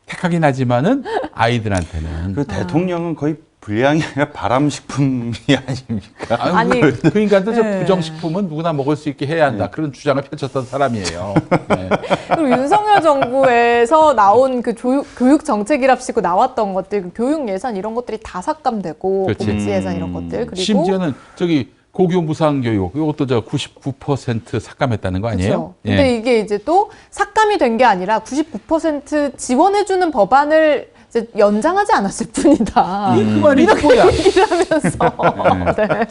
택하긴 하지만은 아이들한테는 그 대통령은 거의 불량이 아니라 바람식품이 아닙니까? 아니, 그 인간도 저 네. 부정식품은 누구나 먹을 수 있게 해야 한다. 그런 주장을 펼쳤던 사람이에요. 네. 그리고 윤석열 정부에서 나온 그 교육 정책이랍시고 나왔던 것들, 그 교육 예산 이런 것들이 다 삭감되고 그렇지. 복지 예산 이런 것들 그리고 심지어는 저기 고교 무상교육 이것도 저 99% 삭감했다는 거 아니에요? 그렇죠. 근데 예. 이게 이제 또 삭감이 된 게 아니라 99% 지원해주는 법안을 이제 연장하지 않았을 뿐이다. 그 말이 뭐야? 얘기를 하면서. 네.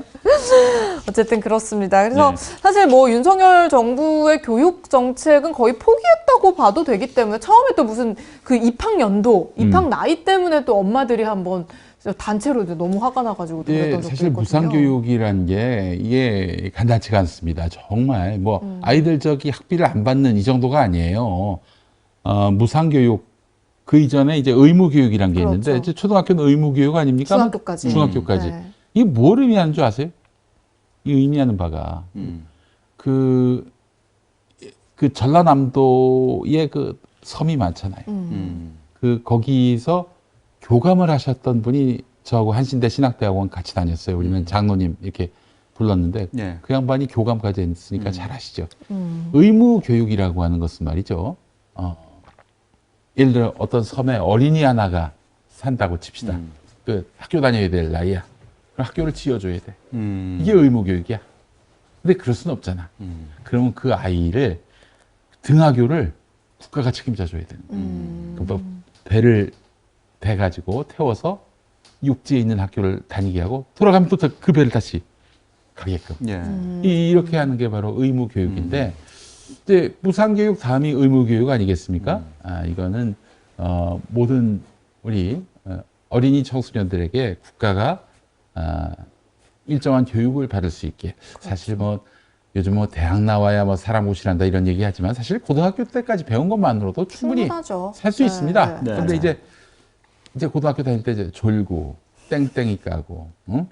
어쨌든 그렇습니다. 그래서 사실 뭐 윤석열 정부의 교육 정책은 거의 포기했다고 봐도 되기 때문에 처음에 또 무슨 그 입학 연도, 입학 나이 때문에 또 엄마들이 한번 단체로 이제 너무 화가 나가지고 또 예, 그랬던 적도 사실 있거든요. 무상교육이라는 게 이게 간단치가 않습니다. 정말 뭐 아이들 저기 학비를 안 받는 이 정도가 아니에요. 무상교육 그 이전에 이제 의무교육이라는 게 있는데 그렇죠. 이제 초등학교는 의무교육 아닙니까? 중학교까지. 중학교까지. 네. 이게 뭘 의미하는 줄 아세요? 이 의미하는 바가 그 전라남도에 그 섬이 많잖아요. 그 거기서 교감을 하셨던 분이 저하고 한신대 신학대학원 같이 다녔어요. 우리는 장로님 이렇게 불렀는데 예. 그 양반이 교감까지 했으니까 잘 아시죠. 의무 교육이라고 하는 것은 말이죠. 예를 들어 어떤 섬에 어린이 하나가 산다고 칩시다. 그 학교 다녀야 될 나이야. 그럼 학교를 지어줘야 돼. 이게 의무 교육이야. 근데 그럴 수는 없잖아. 그러면 그 아이를 등하교를 국가가 책임져 줘야 되는 거예요. 그러니까 배를 배 가지고 태워서 육지에 있는 학교를 다니게 하고 돌아가면 또 그 배를 다시 가게끔. 예. 이렇게 하는 게 바로 의무 교육인데 이제 무상교육 다음이 의무 교육 아니겠습니까? 이거는 모든 우리 어린이 청소년들에게 국가가 일정한 교육을 받을 수 있게. 사실 뭐 요즘 뭐 대학 나와야 뭐 사람 고시란다 이런 얘기 하지만 사실 고등학교 때까지 배운 것만으로도 충분히 충분하죠. 살 수 네, 있습니다. 네. 그런데 이제 고등학교 다닐 때 이제 졸고 땡땡이 까고 응?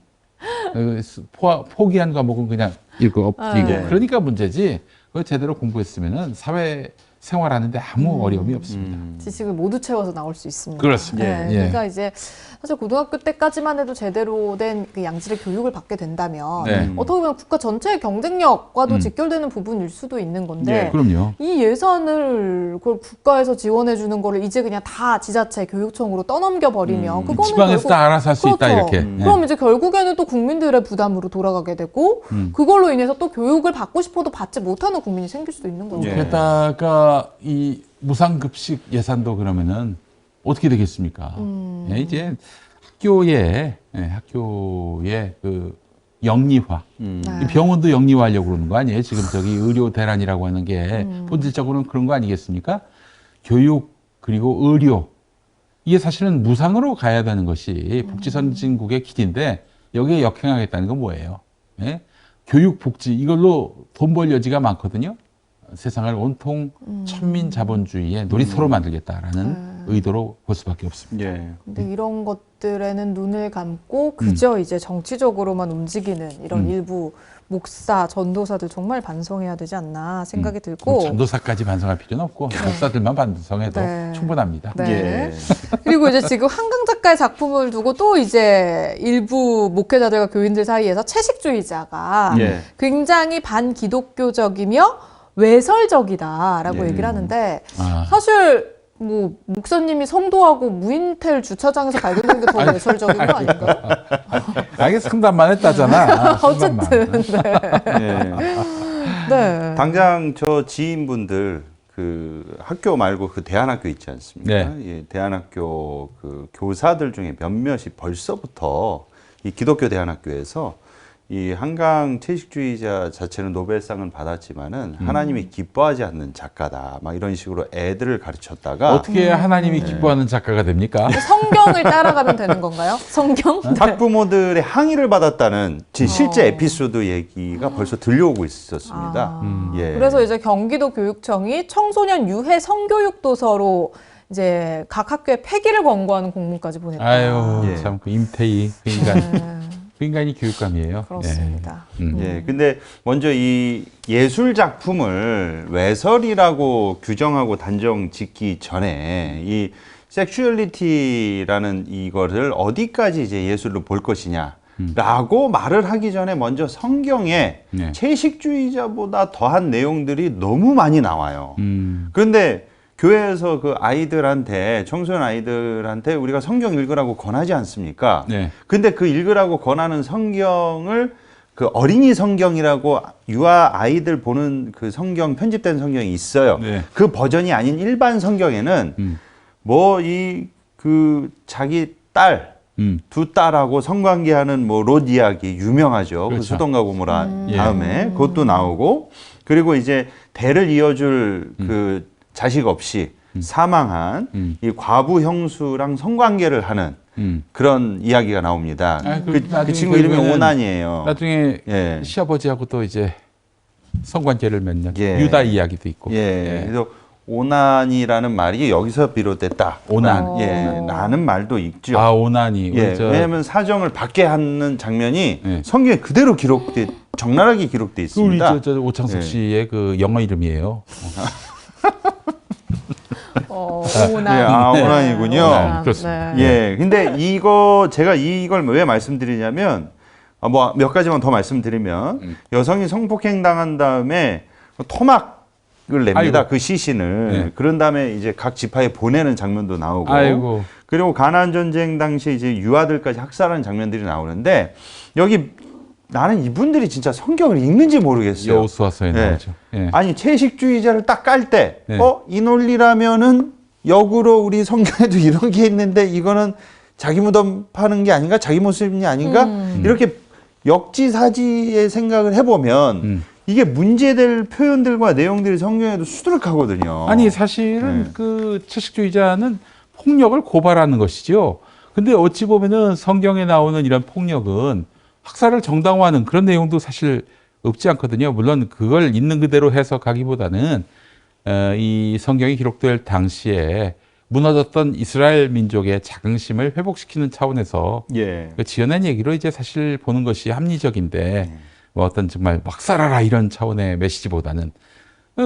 포기한 과목은 그냥 읽고 엎드리고 네. 그러니까 문제지. 그걸 제대로 공부했으면은 사회 생활하는데 아무 어려움이 없습니다. 지식을 모두 채워서 나올 수 있습니다. 그렇습니다. 네, 예. 그러니까 이제 사실 고등학교 때까지만 해도 제대로 된 그 양질의 교육을 받게 된다면 네. 어떻게 보면 국가 전체의 경쟁력과도 직결되는 부분일 수도 있는 건데 네. 그럼요. 이 예산을 그걸 국가에서 지원해 주는 거를 이제 그냥 다 지자체 교육청으로 떠넘겨 버리면 그거는 지방에서 결국 다 알아서 할 수 있다 그렇죠. 이렇게. 예. 그럼 이제 결국에는 또 국민들의 부담으로 돌아가게 되고 그걸로 인해서 또 교육을 받고 싶어도 받지 못하는 국민이 생길 수도 있는 거죠. 예. 게다가 이 무상급식 예산도 그러면은 어떻게 되겠습니까? 예, 이제 학교의 그 영리화, 네. 이 병원도 영리화하려고 그러는 거 아니에요? 지금 저기 의료 대란이라고 하는 게 본질적으로는 그런 거 아니겠습니까? 교육 그리고 의료 이게 사실은 무상으로 가야 되는 것이 복지 선진국의 길인데 여기에 역행하겠다는 건 뭐예요? 예? 교육 복지 이걸로 돈 벌 여지가 많거든요. 세상을 온통 천민 자본주의의 놀이터로 만들겠다라는 의도로 볼 수밖에 없습니다. 예. 근데 이런 것들에는 눈을 감고 그저 이제 정치적으로만 움직이는 이런 일부 목사, 전도사들 정말 반성해야 되지 않나 생각이 들고 전도사까지 반성할 필요는 없고 목사들만 반성해도 네. 충분합니다. 네. 예. 그리고 이제 지금 한강 작가의 작품을 두고 또 이제 일부 목회자들과 교인들 사이에서 채식주의자가 예. 굉장히 반기독교적이며 외설적이다라고 예. 얘기를 하는데 아. 사실 뭐 목사님이 성도하고 무인텔 주차장에서 발견된 게 더 외설적인 거 아닌가요? 이게 상담만 했다잖아. 상담만. 어쨌든 예. 네. 당장 저 지인분들 그 학교 말고 그 대안학교 있지 않습니까? 네. 예, 대안학교 그 교사들 중에 몇몇이 벌써부터 이 기독교 대안학교에서 이 한강 채식주의자 자체는 노벨상은 받았지만은 하나님이 기뻐하지 않는 작가다. 막 이런 식으로 애들을 가르쳤다가 어떻게 하나님이 기뻐하는 작가가 됩니까? 성경을 따라가면 되는 건가요? 성경? 학부모들의 항의를 받았다는 실제 에피소드 얘기가 벌써 들려오고 있었습니다. 예. 그래서 이제 경기도 교육청이 청소년 유해 성교육 도서로 이제 각 학교에 폐기를 권고하는 공문까지 보냈다. 아유, 예. 참 그 임태희 그 인간, 네, 그 인간이 교육감이에요. 그렇습니다. 예, 근데 먼저 이 예술 작품을 외설이라고 규정하고 단정 짓기 전에 이 섹슈얼리티라는 이거를 어디까지 이제 예술로 볼 것이냐라고 말을 하기 전에 먼저 성경에 네. 채식주의자보다 더한 내용들이 너무 많이 나와요. 그런데 교회에서 그 아이들한테 청소년 아이들한테 우리가 성경 읽으라고 권하지 않습니까? 네. 근데 그 읽으라고 권하는 성경을 그 어린이 성경이라고 유아 아이들 보는 그 성경 편집된 성경이 있어요. 네. 그 버전이 아닌 일반 성경에는 뭐 이 그 자기 딸 두 딸하고 성관계하는 뭐 롯 이야기 유명하죠. 그렇죠. 그 소돔과 고모라 예. 다음에 그것도 나오고 그리고 이제 대를 이어줄 그 자식 없이 사망한 이 과부 형수랑 성관계를 하는 그런 이야기가 나옵니다. 아, 그 나중에 친구 이름이 결국에는 오난이에요. 나중에 예. 시아버지하고 또 이제 성관계를 맺는 예. 유다 이야기도 있고. 예. 그래서 오난이라는 말이 여기서 비롯됐다. 오난. 예. 라는 말도 있죠. 아, 오난이. 예. 우리 저 왜냐하면 사정을 받게 하는 장면이 예. 성경에 그대로 기록돼 적나라하게 기록돼 그 우리 있습니다. 저 오창석 예. 씨의 그 영어 이름이에요. 오난. 네, 오난이군요. 오난. 그렇습니다. 네. 예, 근데 제가 이걸 왜 말씀드리냐면, 뭐 몇 가지만 더 말씀드리면, 여성이 성폭행 당한 다음에 토막을 냅니다. 아이고. 그 시신을. 네. 그런 다음에 이제 각 지파에 보내는 장면도 나오고, 아이고. 그리고 가나안 전쟁 당시 이제 유아들까지 학살하는 장면들이 나오는데, 여기 나는 이분들이 진짜 성경을 읽는지 모르겠어요. 여호수아서에 네. 나오죠. 예. 아니 채식주의자를 딱 깔 때, 네. 이 논리라면은 역으로 우리 성경에도 이런 게 있는데 이거는 자기 무덤 파는 게 아닌가, 자기 모습이 아닌가 이렇게 역지사지의 생각을 해보면 이게 문제될 표현들과 내용들이 성경에도 수두룩하거든요. 아니 사실은 네. 그 채식주의자는 폭력을 고발하는 것이죠. 근데 어찌 보면은 성경에 나오는 이런 폭력은 학살을 정당화하는 그런 내용도 사실 없지 않거든요. 물론 그걸 있는 그대로 해석하기보다는 이 성경이 기록될 당시에 무너졌던 이스라엘 민족의 자긍심을 회복시키는 차원에서 예. 그 지어낸 얘기로 이제 사실 보는 것이 합리적인데 뭐 어떤 정말 막 살아라 이런 차원의 메시지보다는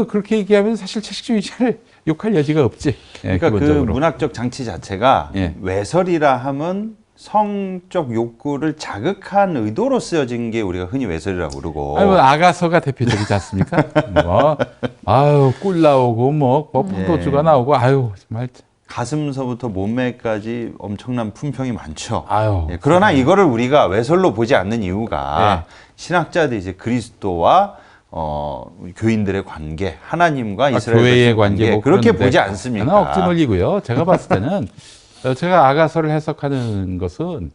그렇게 얘기하면 사실 채식주의자를 욕할 여지가 없지. 예, 그러니까 기본적으로. 그 문학적 장치 자체가 예. 외설이라 함은 성적 욕구를 자극한 의도로 쓰여진 게 우리가 흔히 외설이라고 그러고. 아니, 뭐 아가서가 대표적이지 않습니까? 뭐 아유 꿀 나오고 뭐 포도주가 나오고 아유 정말 가슴서부터 몸매까지 엄청난 품평이 많죠. 아유. 예, 그러나 이거를 우리가 외설로 보지 않는 이유가 신학자들이 이제 그리스도와 교인들의 관계, 하나님과 이스라엘 교회의 관계 관계 뭐 그렇게 그런데 보지 않습니까? 하나 억지 논리고요. 제가 봤을 때는 제가 아가서를 해석하는 것은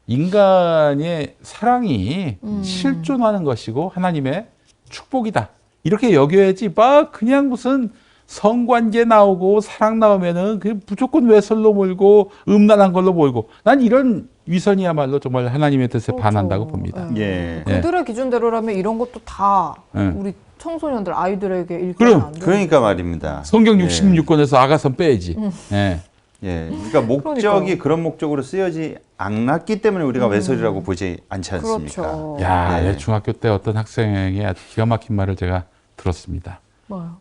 인간의 사랑이 실존하는 것이고 하나님의 축복이다. 이렇게 여겨야지 막 그냥 무슨 성관계 나오고 사랑 나오면은 그 무조건 외설로 몰고 음란한 걸로 몰고 난 이런 위선이야말로 정말 하나님의 뜻에 그렇죠. 반한다고 봅니다. 예. 그들의 기준대로라면 이런 것도 다 예. 우리 청소년들 아이들에게 읽으면 그럼, 안 돼요. 그러니까 말입니다. 성경 예. 66권에서 아가선 빼야지. 예. 예. 그러니까 목적이 그러니까요. 그런 목적으로 쓰여지 않았기 때문에 우리가 외설이라고 보지 않지 않습니까? 그렇죠. 야, 네. 중학교 때 어떤 학생의 아주 기가 막힌 말을 제가 들었습니다. 뭐요?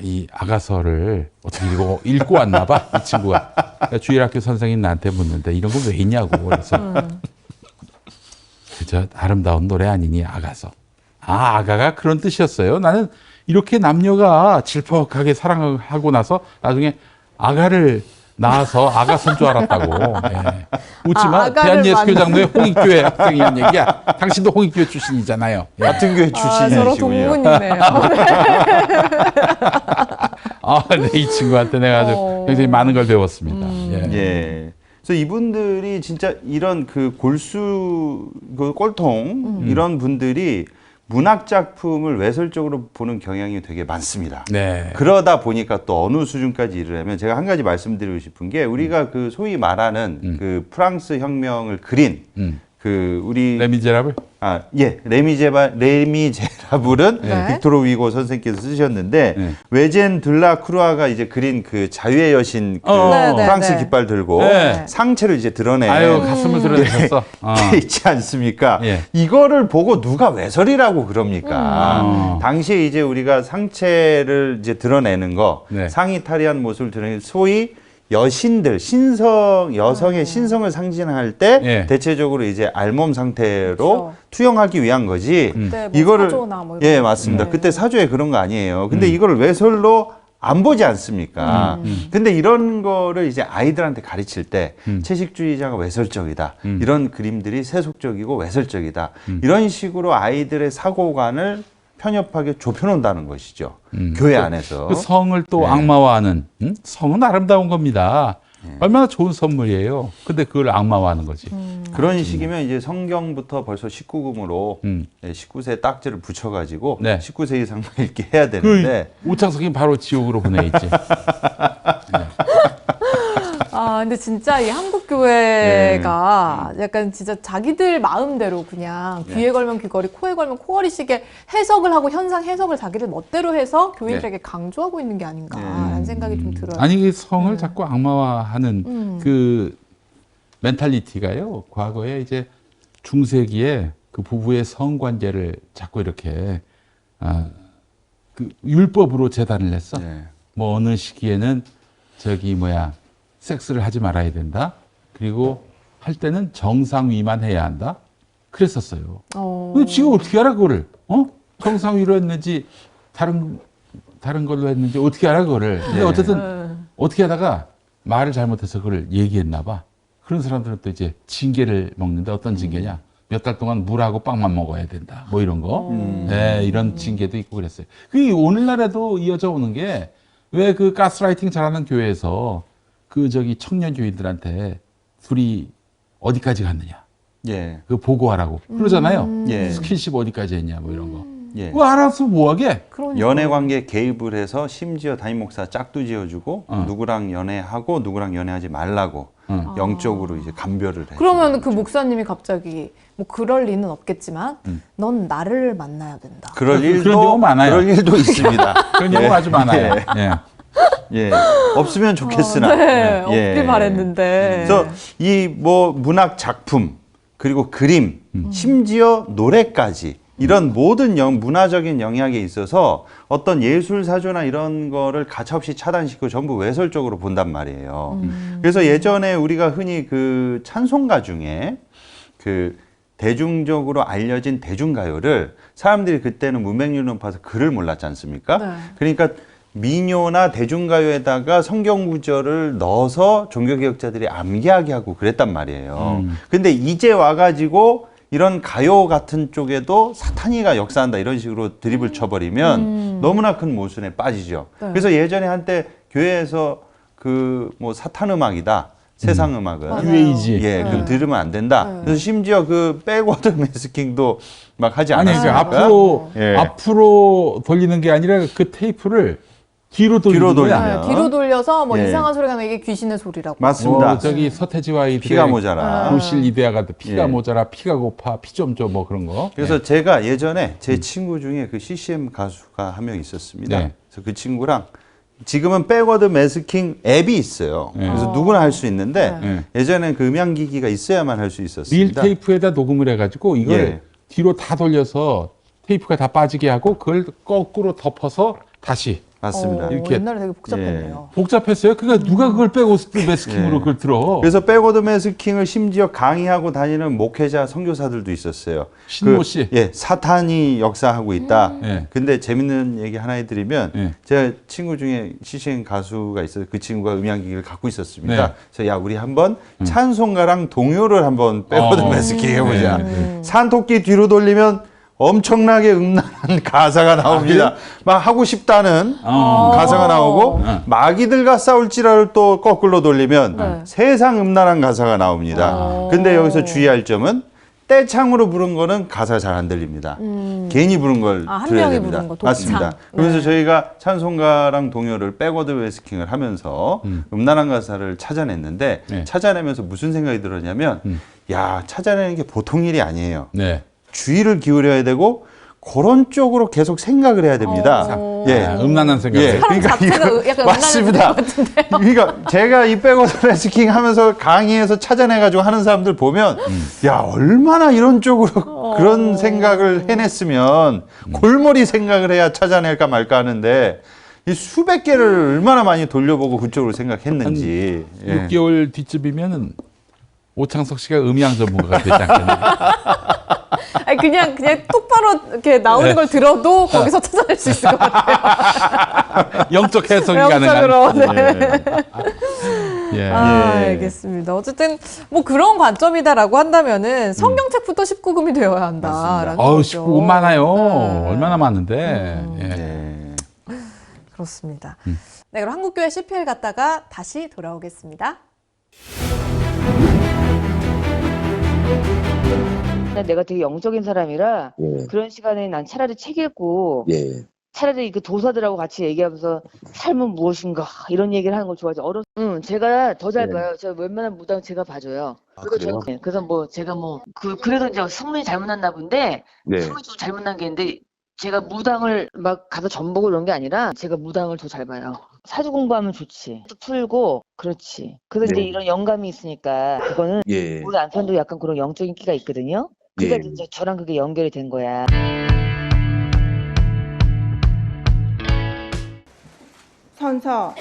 이 아가서를 어떻게 읽고 왔나 봐, 이 친구가. 그러니까 주일학교 선생님 나한테 묻는데 이런 거 왜 있냐고. 그래서 그저 아름다운 노래 아니니 아가서. 아, 아가가 그런 뜻이었어요. 나는 이렇게 남녀가 질퍽하게 사랑하고 나서 나중에 아가를 낳아서 아가선 줄 알았다고. 예. 웃지 마. 아가를 대한예수교장로의 홍익교회 학생이 한 얘기야. 당신도 홍익교회 출신이잖아요. 예. 같은 교회 서로 출신이시군요. 동문이네요. 아, 네, 이 친구한테 내가 아주 굉장히 많은 걸 배웠습니다. 예. 예. 그래서 이분들이 진짜 이런 그 그 꼴통 이런 분들이 문학 작품을 외설적으로 보는 경향이 되게 많습니다. 네. 그러다 보니까 또 어느 수준까지 이르려면 제가 한 가지 말씀드리고 싶은 게 우리가 그 소위 말하는 그 프랑스 혁명을 그린 그 우리 레미제라블? 레미제라블은 네. 빅토르 위고 선생께서 쓰셨는데 네. 외젠 들라크루아가 이제 그린 그 자유의 여신 그 네, 네, 프랑스 네. 깃발 들고 네. 상체를 이제 드러낸 아유, 가슴을 드러내셨어. 게 있지 않습니까? 예. 이거를 보고 누가 외설이라고 그럽니까? 당시에 이제 우리가 상체를 이제 드러내는 거, 네. 상의 탈의한 모습을 드러내는 소위 여신들, 여성의 신성을 상징할 때 예. 대체적으로 이제 알몸 상태로 그렇죠. 투영하기 위한 거지. 그때 뭐 이거를 사조나 뭐 예 이런 맞습니다. 네. 그때 사조에 그런 거 아니에요. 근데 이거를 외설로 안 보지 않습니까? 근데 이런 거를 이제 아이들한테 가르칠 때 채식주의자가 외설적이다. 이런 그림들이 세속적이고 외설적이다. 이런 식으로 아이들의 사고관을 편협하게 좁혀놓는다는 것이죠. 교회 안에서. 그 성을 또 네. 악마화하는, 성은 아름다운 겁니다. 얼마나 좋은 선물이에요. 근데 그걸 악마화하는 거지. 그런 식이면 이제 성경부터 벌써 19금으로 19세 딱지를 붙여가지고 네. 19세 이상만 읽게 해야 되는데 오창석이 바로 지옥으로 보내있지. 아, 근데 진짜 이 한국 교회가 약간 진짜 자기들 마음대로 그냥 귀에 걸면 귀걸이, 코에 걸면 코걸이식의 해석을 하고 현상 해석을 자기들 멋대로 해서 교인들에게 강조하고 있는 게 아닌가라는 생각이 좀 들어요. 아니, 그 성을 자꾸 악마화하는 그 멘탈리티가요. 과거에 이제 중세기에 그 부부의 성관계를 자꾸 이렇게 그 율법으로 재단을 했어. 네. 뭐 어느 시기에는 저기 뭐야 섹스를 하지 말아야 된다. 그리고 할 때는 정상 위만 해야 한다. 그랬었어요. 근데 지금 어떻게 알아 그거를? 정상 위로 했는지 다른 걸로 했는지 어떻게 알아 그거를? 근데 네. 어쨌든 어떻게 하다가 말을 잘못해서 그걸 얘기했나 봐. 그런 사람들은 또 이제 징계를 먹는데 어떤 징계냐? 몇 달 동안 물하고 빵만 먹어야 된다. 뭐 이런 거. 네, 이런 징계도 있고 그랬어요. 그게 오늘날에도 이어져 오는 게 왜 그 가스라이팅 잘하는 교회에서 그 저기 청년 교인들한테 둘이 어디까지 갔느냐? 예. 그 보고하라고 그러잖아요. 예. 스킨십 어디까지 했냐 뭐 이런 거. 예. 그거 알아서 뭐하게? 그러니까. 연애 관계에 개입을 해서 심지어 담임 목사 짝도 지어주고 누구랑 연애하고 누구랑 연애하지 말라고 영적으로 이제 감별을 해. 그러면 그 목사님이 갑자기 뭐 그럴 리는 없겠지만 넌 나를 만나야 된다. 그럴 그런 일도 경우 많아요. 그럴 일도 있습니다. 그런 경우 아주 많아요. 예. 예. 없으면 좋겠으나. 네, 예. 없길 바랬는데. 그래서 이 뭐 문학 작품 그리고 그림 심지어 노래까지 이런 모든 문화적인 영향에 있어서 어떤 예술 사조나 이런 거를 가차없이 차단시키고 전부 외설적으로 본단 말이에요. 그래서 예전에 우리가 흔히 그 찬송가 중에 그 대중적으로 알려진 대중가요를 사람들이 그때는 문맹률 높아서 글을 몰랐지 않습니까? 네. 그러니까 민요나 대중가요에다가 성경 구절을 넣어서 종교개혁자들이 암기하게 하고 그랬단 말이에요. 근데 이제 와가지고 이런 가요 같은 쪽에도 사탄이가 역사한다 이런 식으로 드립을 쳐버리면 너무나 큰 모순에 빠지죠. 네. 그래서 예전에 한때 교회에서 그 뭐 사탄 음악이다. 세상 음악은 맞아요. 유해이지. 예, 네. 그럼 들으면 안 된다. 네. 그래서 심지어 그 백워드 매스킹도 막 하지 아니 않았습니까? 그러니까 예. 앞으로 돌리는 게 아니라 그 테이프를 뒤로 돌리는 뒤로 거야. 돌리면. 네, 뒤로 돌려서 뭐 예. 이상한 소리가 나면 이게 귀신의 소리라고. 맞습니다. 저기 서태지와 아이들의 피가 모자라. 교실 이데아가 피가 예. 모자라 피가 고파 피 좀 줘 뭐 그런 거. 그래서 제가 예전에 제 친구 중에 그 CCM 가수가 한 명 있었습니다. 네. 그래서 그 친구랑 지금은 백워드 매스킹 앱이 있어요. 네. 그래서 누구나 할 수 있는데 네. 예전엔 그 음향기기가 있어야만 할 수 릴 있었습니다. 테이프에다 녹음을 해가지고 이걸 예. 뒤로 다 돌려서 테이프가 다 빠지게 하고 그걸 거꾸로 덮어서 다시 맞습니다. 이렇게. 옛날에 되게 복잡했네요. 복잡했어요. 그러니까 누가 그걸 빼고 매스킹으로 예. 그걸 들어. 그래서 백워드 매스킹을 심지어 강의하고 다니는 목회자 선교사들도 있었어요. 신모 씨. 예, 사탄이 역사하고 있다. 예. 근데 재밌는 얘기 하나 해드리면 예. 제가 친구 중에 CCM 가수가 있어서 그 친구가 음향기기를 갖고 있었습니다. 네. 그래서 야 우리 한번 찬송가랑 동요를 한번 백워드 매스킹 해보자. 네. 산토끼 뒤로 돌리면 엄청나게 음란한 가사가 나옵니다. 막 하고 싶다는 가사가 나오고 마귀들과 싸울지라를 또 거꾸로 돌리면 네. 세상 음란한 가사가 나옵니다. 근데 여기서 주의할 점은 떼창으로 부른 거는 가사 잘 안 들립니다. 괜히 부른 걸 아, 한 들어야 명이 됩니다. 부른 거, 독창. 맞습니다. 그래서 네. 저희가 찬송가랑 동요를 백워드 매스킹을 하면서 음란한 가사를 찾아냈는데 네. 찾아내면서 무슨 생각이 들었냐면 야 찾아내는 게 보통 일이 아니에요. 네. 주의를 기울여야 되고 그런 쪽으로 계속 생각을 해야 됩니다. 예. 음란한 생각. 예, 그러니까 자체가 이거 약간 맞습니다. 그러니까 제가 이 백워드 매스킹 하면서 강의에서 찾아내가지고 하는 사람들 보면 야 얼마나 이런 쪽으로 그런 생각을 해냈으면 골머리 생각을 해야 찾아낼까 말까 하는데 이 수백 개를 얼마나 많이 돌려보고 그쪽으로 생각했는지. 예. 6개월 뒤쯤이면은 오창석 씨가 음향 전문가가 되지 않겠나. 아니 그냥 똑바로 이렇게 나오는 네. 걸 들어도 거기서 찾아낼 수 있을 것 같아요. 영적 해석이 영적으로. 가능한. 네. 예. 아, 예. 알겠습니다. 어쨌든 뭐 그런 관점이다라고 한다면은 성경책부터 19금이 되어야 한다라는 어우, 거죠. 19금 많아요. 네. 얼마나 많은데. 예. 예. 그렇습니다. 네, 그럼 한국교회 CPL 갔다가 다시 돌아오겠습니다. 내가 되게 영적인 사람이라 예, 그런 시간에 난 차라리 책 읽고 예, 차라리 그 도사들하고 같이 얘기하면서 삶은 무엇인가 이런 얘기를 하는 걸 좋아하죠. 제가 더 잘 네. 봐요. 제가 웬만한 무당 제가 봐줘요. 아, 그래요? 그래서 뭐 제가 뭐 그래도 이제 성문이 잘못났나 본데 네, 성문이 좀 잘못난 게 있는데 제가 무당을 막 가서 전보고 이런 게 아니라 제가 무당을 더 잘 봐요. 사주 공부하면 좋지. 또 풀고 그렇지. 그래서 네. 이제 이런 영감이 있으니까 그거는 예, 우리 남편도 약간 그런 영적인 끼가 있거든요. 그러니까 예. 저랑 그게 연결이 된 거야. 선서,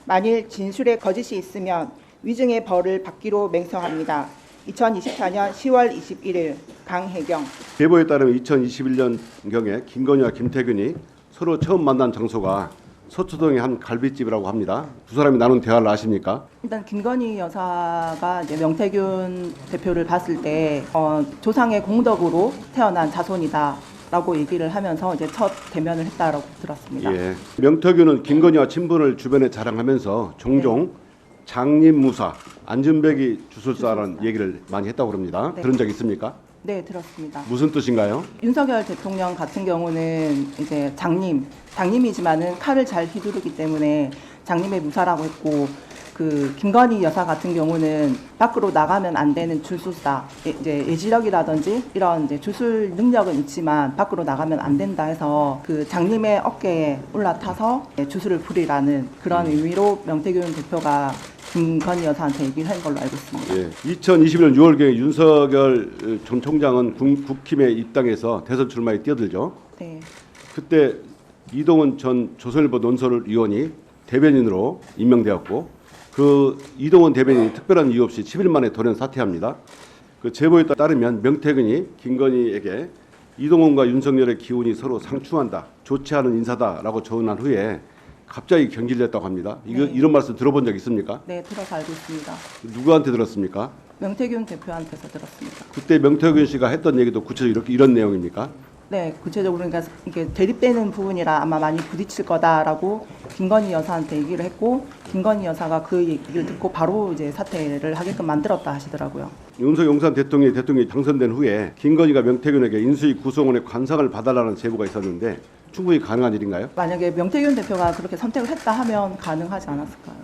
만일 진술에 거짓이 있으면 위증의 벌을 받기로 맹성합니다. 2024년 10월 21일 강혜경. 제보에 따르면 2021년경에 김건희와 김태균이 서로 처음 만난 장소가 서초동의 한 갈비집이라고 합니다. 두 사람이 나눈 대화를 아십니까? 일단 김건희 여사가 이제 명태균 대표를 봤을 때 조상의 공덕으로 태어난 자손이다라고 얘기를 하면서 이제 첫 대면을 했다라고 들었습니다. 예. 명태균은 김건희와 친분을 주변에 자랑하면서 종종 장님무사, 안준백이 주술사라는 얘기를 많이 했다고 합니다. 네. 들은 적 있습니까? 네, 들었습니다. 무슨 뜻인가요? 윤석열 대통령 같은 경우는 이제 장님이지만은 칼을 잘 휘두르기 때문에 장님의 무사라고 했고, 그 김건희 여사 같은 경우는 밖으로 나가면 안 되는 주술사, 이제 예지력이라든지 이런 이제 주술 능력은 있지만 밖으로 나가면 안 된다 해서 그 장님의 어깨에 올라타서 주술을 부리라는 그런 의미로 명태균 대표가 김건희 여사한테 얘기를 한 걸로 알고 있습니다. 예. 2021년 6월경에 윤석열 전 총장은 국힘에 입당해서 대선 출마에 뛰어들죠. 네. 그때 이동훈 전 조선일보 논설위원이 대변인으로 임명되었고, 그 이동훈 대변인이 특별한 이유 없이 10일 만에 돌연 사퇴합니다. 그 제보에 따르면 명태균이 김건희에게 이동훈과 윤석열의 기운이 서로 상충한다, 좋지 않은 인사다라고 조언한 후에 갑자기 경질됐다고 합니다. 이런 말씀 들어본 적 있습니까? 네, 들어서 알고 있습니다. 누구한테 들었습니까? 명태균 대표한테서 들었습니다. 그때 명태균 씨가 했던 얘기도 구체적으로 이런 내용입니까? 네, 구체적으로 그러니까 이게 대립되는 부분이라 아마 많이 부딪힐 거다라고 김건희 여사한테 얘기를 했고, 김건희 여사가 그 얘기를 듣고 바로 이제 사퇴를 하게끔 만들었다 하시더라고요. 윤석열 대통령이 당선된 후에 김건희가 명태균에게 인수위 구성원의 관상을 봐달라는 제보가 있었는데 충분히 가능한 일인가요? 만약에 명태균 대표가 그렇게 선택을 했다 하면 가능하지 않았을까요?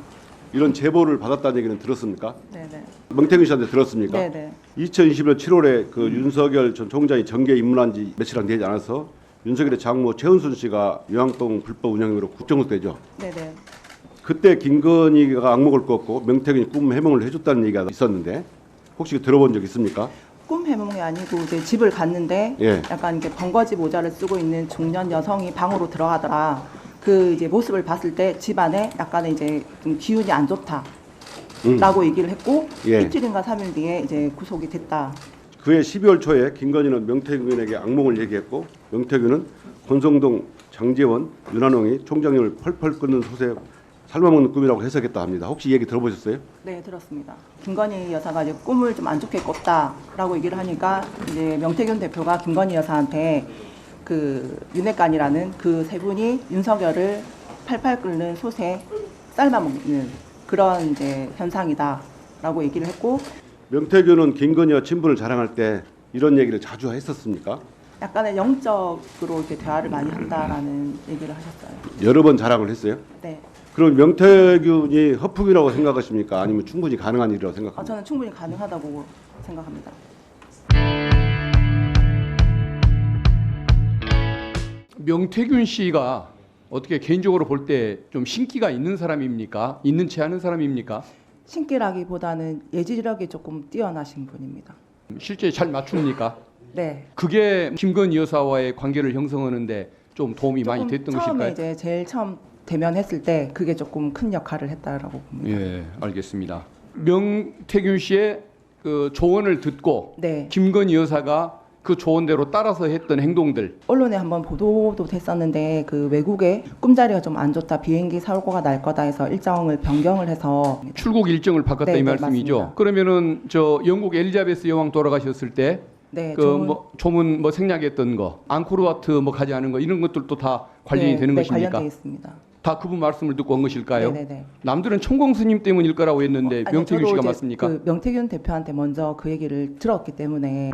이런 제보를 받았다는 얘기는 들었습니까? 네네. 명태균 씨한테 들었습니까? 네네. 2021년 7월에 그 윤석열 전 총장이 정계에 입문한 지 며칠 안 되지 않아서 윤석열의 장모 최은순 씨가 요양동 불법 운영 혐의로 구속되죠. 네네. 그때 김건희가 악목을 꿨고 명태균이 꿈 해몽을 해줬다는 얘기가 있었는데 혹시 들어본 적 있습니까? 꿈 해몽이 아니고 이제 집을 갔는데 예. 약간 이렇게 번거지 모자를 쓰고 있는 중년 여성이 방으로 들어가더라. 그 이제 모습을 봤을 때 집안에 약간의 이제 좀 기운이 안 좋다라고 얘기를 했고, 예. 이틀인가 3일 뒤에 이제 구속이 됐다. 그해 12월 초에 김건희는 명태균에게 악몽을 얘기했고, 명태균은 권성동, 장제원, 윤한홍이 총장님을 펄펄 끓는 솥에 삶아먹는 꿈이라고 해석했다 합니다. 혹시 이 얘기 들어보셨어요? 네, 들었습니다. 김건희 여사가 이제 꿈을 좀 안 좋게 꿨다라고 얘기를 하니까 이제 명태균 대표가 김건희 여사한테 그 윤핵관이라는 그 세 분이 윤석열을 팔팔 끓는 솥에 삶아먹는 그런 이제 현상이다라고 얘기를 했고, 명태균은 김건희와 친분을 자랑할 때 이런 얘기를 자주 했었습니까? 약간의 영적으로 이렇게 대화를 많이 한다라는 얘기를 하셨어요. 여러 번 자랑을 했어요. 네. 그럼 명태균이 허풍이라고 생각하십니까? 아니면 충분히 가능한 일이라고 생각합니까? 저는 충분히 가능하다고 생각합니다. 명태균 씨가 어떻게 개인적으로 볼 때 좀 신기가 있는 사람입니까? 있는 채 하는 사람입니까? 신기라기보다는 예지력이 조금 뛰어나신 분입니다. 실제 잘 맞춥니까? 네. 그게 김건희 여사와의 관계를 형성하는데 좀 도움이 많이 조금 됐던 처음에 것일까요? 이제 제일 처음 대면했을 때 그게 조금 큰 역할을 했다라고 봅니다. 예, 알겠습니다. 명태균 씨의 그 조언을 듣고 네. 김건희 여사가 그 조언대로 따라서 했던 행동들, 언론에 한번 보도도 됐었는데 그 외국에 꿈자리가 좀 안 좋다, 비행기 사고가 날 거다 해서 일정을 변경을 해서 출국 일정을 바꿨다 네, 이 네, 말씀이죠. 맞습니다. 그러면은 저 영국 엘리자베스 여왕 돌아가셨을 때 네, 그 뭐 조문 뭐 생략했던 거, 앙코르와트 뭐 가지 않은 거 이런 것들도 다 관련이 되는 것입니까? 관련돼 있습니다. 다 그분 말씀을 듣고 한 것일까요? 네네네. 남들은 천공 스님 때문일 거라고 했는데 아니, 명태균 저도 씨가 이제 맞습니까? 그 명태균 대표한테 먼저 그 얘기를 들었기 때문에.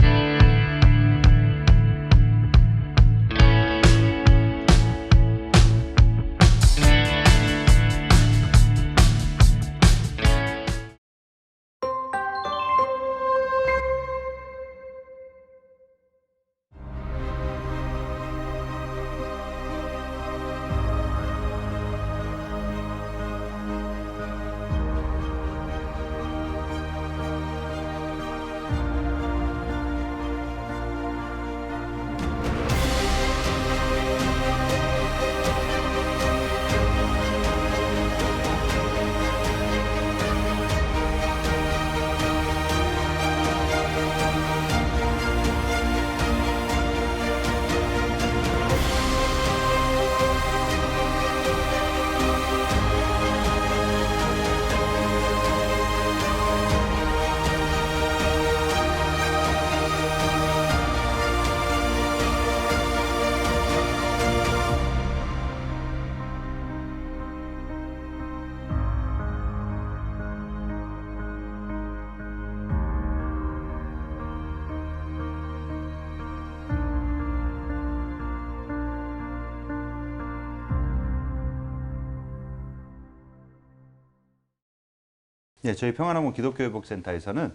네, 저희 평안함 기독교회복센터에서는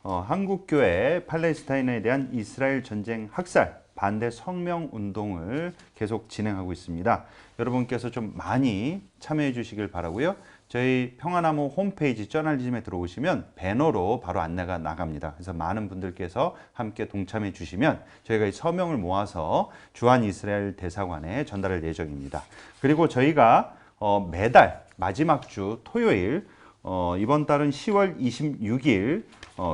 한국교회 팔레스타인에 대한 이스라엘 전쟁 학살 반대 성명 운동을 계속 진행하고 있습니다. 여러분께서 좀 많이 참여해 주시길 바라고요. 저희 평안함 홈페이지 저널리즘에 들어오시면 배너로 바로 안내가 나갑니다. 그래서 많은 분들께서 함께 동참해 주시면 저희가 이 서명을 모아서 주한 이스라엘 대사관에 전달할 예정입니다. 그리고 저희가 매달 마지막 주 토요일 이번 달은 10월 26일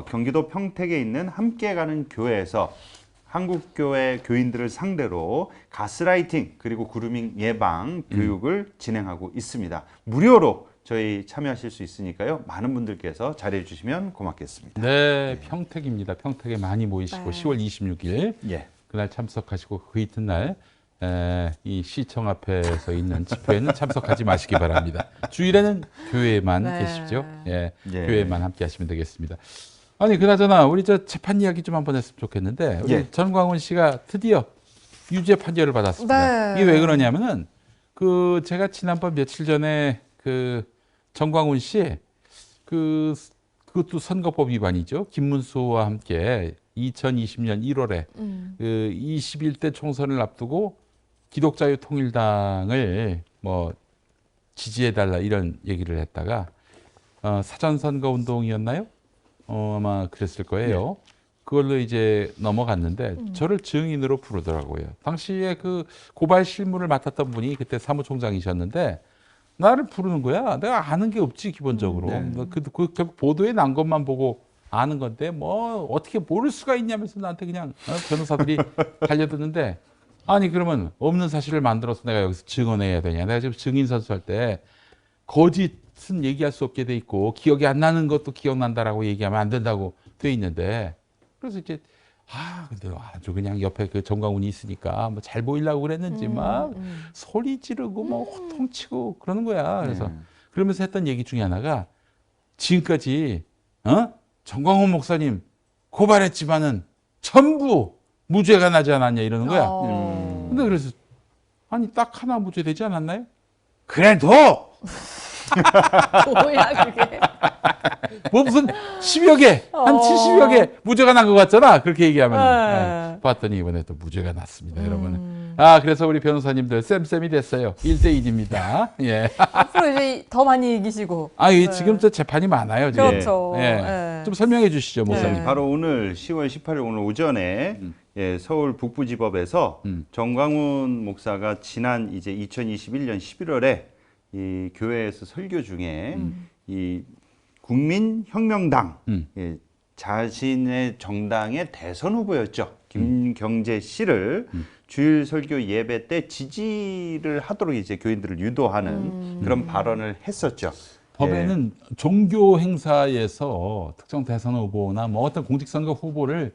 경기도 평택에 있는 함께 가는 교회에서 한국교회 교인들을 상대로 가스라이팅 그리고 그루밍 예방 교육을 진행하고 있습니다. 무료로 저희 참여하실 수 있으니까요. 많은 분들께서 자리해 주시면 고맙겠습니다. 네, 평택입니다. 평택에 많이 모이시고 네. 10월 26일 예. 그날 참석하시고 그 이튿날 이 시청 앞에서 있는 집회에는 참석하지 마시기 바랍니다. 주일에는 교회에만 네. 계십시오. 예, 예. 교회에만 함께 하시면 되겠습니다. 아니 그나저나 우리 저 재판 이야기 좀 한번 했으면 좋겠는데 우리 예. 전광훈 씨가 드디어 유죄 판결을 받았습니다. 네. 이게 왜 그러냐면은 그 제가 지난번 며칠 전에 그 전광훈 씨 그것도 선거법 위반이죠. 김문수와 함께 2020년 1월에 그 21대 총선을 앞두고 기독자유통일당을 뭐 지지해달라 이런 얘기를 했다가 사전선거 운동이었나요? 아마 그랬을 거예요. 그걸로 이제 넘어갔는데 저를 증인으로 부르더라고요. 당시에 그 고발 실무를 맡았던 분이 그때 사무총장이셨는데 나를 부르는 거야. 내가 아는 게 없지 기본적으로. 그 결국 보도에 난 것만 보고 아는 건데 뭐 어떻게 모를 수가 있냐면서 나한테 그냥 변호사들이 달려드는데 아니 그러면 없는 사실을 만들어서 내가 여기서 증언해야 되냐. 내가 지금 증인 선수할 때 거짓은 얘기할 수 없게 돼 있고 기억이 안 나는 것도 기억난다라고 얘기하면 안 된다고 돼 있는데 그래서 이제 근데 아주 그냥 옆에 그 정광훈이 있으니까 뭐 잘 보이려고 그랬는지 막 소리 지르고 뭐 호통치고 그러는 거야. 그래서 그러면서 했던 얘기 중에 하나가 지금까지 정광훈 목사님 고발했지만은 전부 무죄가 나지 않았냐 이러는 거야. 근데 그래서 아니 딱 하나 무죄되지 않았나요? 그래도 뭐야 그게? 뭐 무슨 10여 개, 한 70여 개 무죄가 난 것 같잖아. 그렇게 얘기하면. 네. 봤더니 이번에 또 무죄가 났습니다, 여러분. 그래서 우리 변호사님들 쌤쌤이 됐어요. 1대1입니다. 예. 앞으로 이제 더 많이 이기시고. 지금 또 재판이 많아요, 지금. 그렇죠. 예. 예. 좀 설명해 주시죠, 목사님. 네. 바로 오늘 10월 18일 오늘 오전에 서울 북부지법에서 정광훈 목사가 지난 이제 2021년 11월에 이 교회에서 설교 중에 이 국민혁명당 자신의 정당의 대선 후보였죠. 김경재 씨를 주일 설교 예배 때 지지를 하도록 이제 교인들을 유도하는 그런 발언을 했었죠. 법에는 종교 행사에서 특정 대선 후보나 뭐 어떤 공직선거 후보를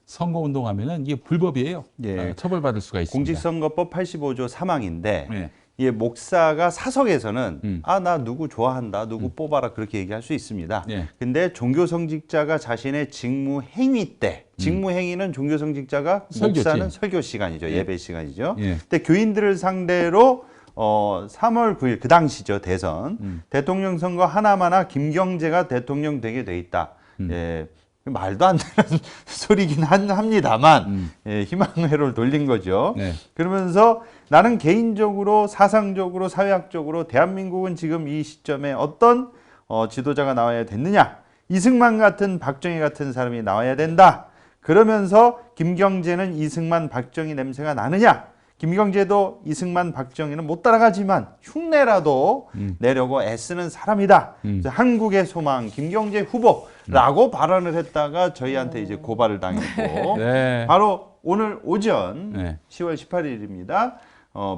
선거 운동하면은 이게 불법이에요. 예. 처벌받을 수가 있습니다. 공직선거법 85조 3항인데 네. 이 목사가 사석에서는 나 누구 좋아한다, 누구 뽑아라 그렇게 얘기할 수 있습니다. 네. 근데 종교성직자가 자신의 직무 행위 때, 직무 행위는 종교성직자가 설교지. 목사는 설교 시간이죠, 예배 시간이죠. 예. 근데 교인들을 상대로 3월 9일 그 당시죠 대선 대통령 선거 하나마나 김경재가 대통령 되게 돼 있다. 예. 말도 안 되는 소리긴 합니다만 희망회로를 돌린 거죠. 네. 그러면서 나는 개인적으로 사상적으로 사회학적으로 대한민국은 지금 이 시점에 어떤 지도자가 나와야 됐느냐. 이승만 같은 박정희 같은 사람이 나와야 된다. 그러면서 김경재는 이승만 박정희 냄새가 나느냐. 김경재도 이승만 박정희는 못 따라가지만 흉내라도 내려고 애쓰는 사람이다. 그래서 한국의 소망 김경재 후보라고 발언을 했다가 저희한테 이제 고발을 당했고 네. 바로 오늘 오전 네. 10월 18일입니다.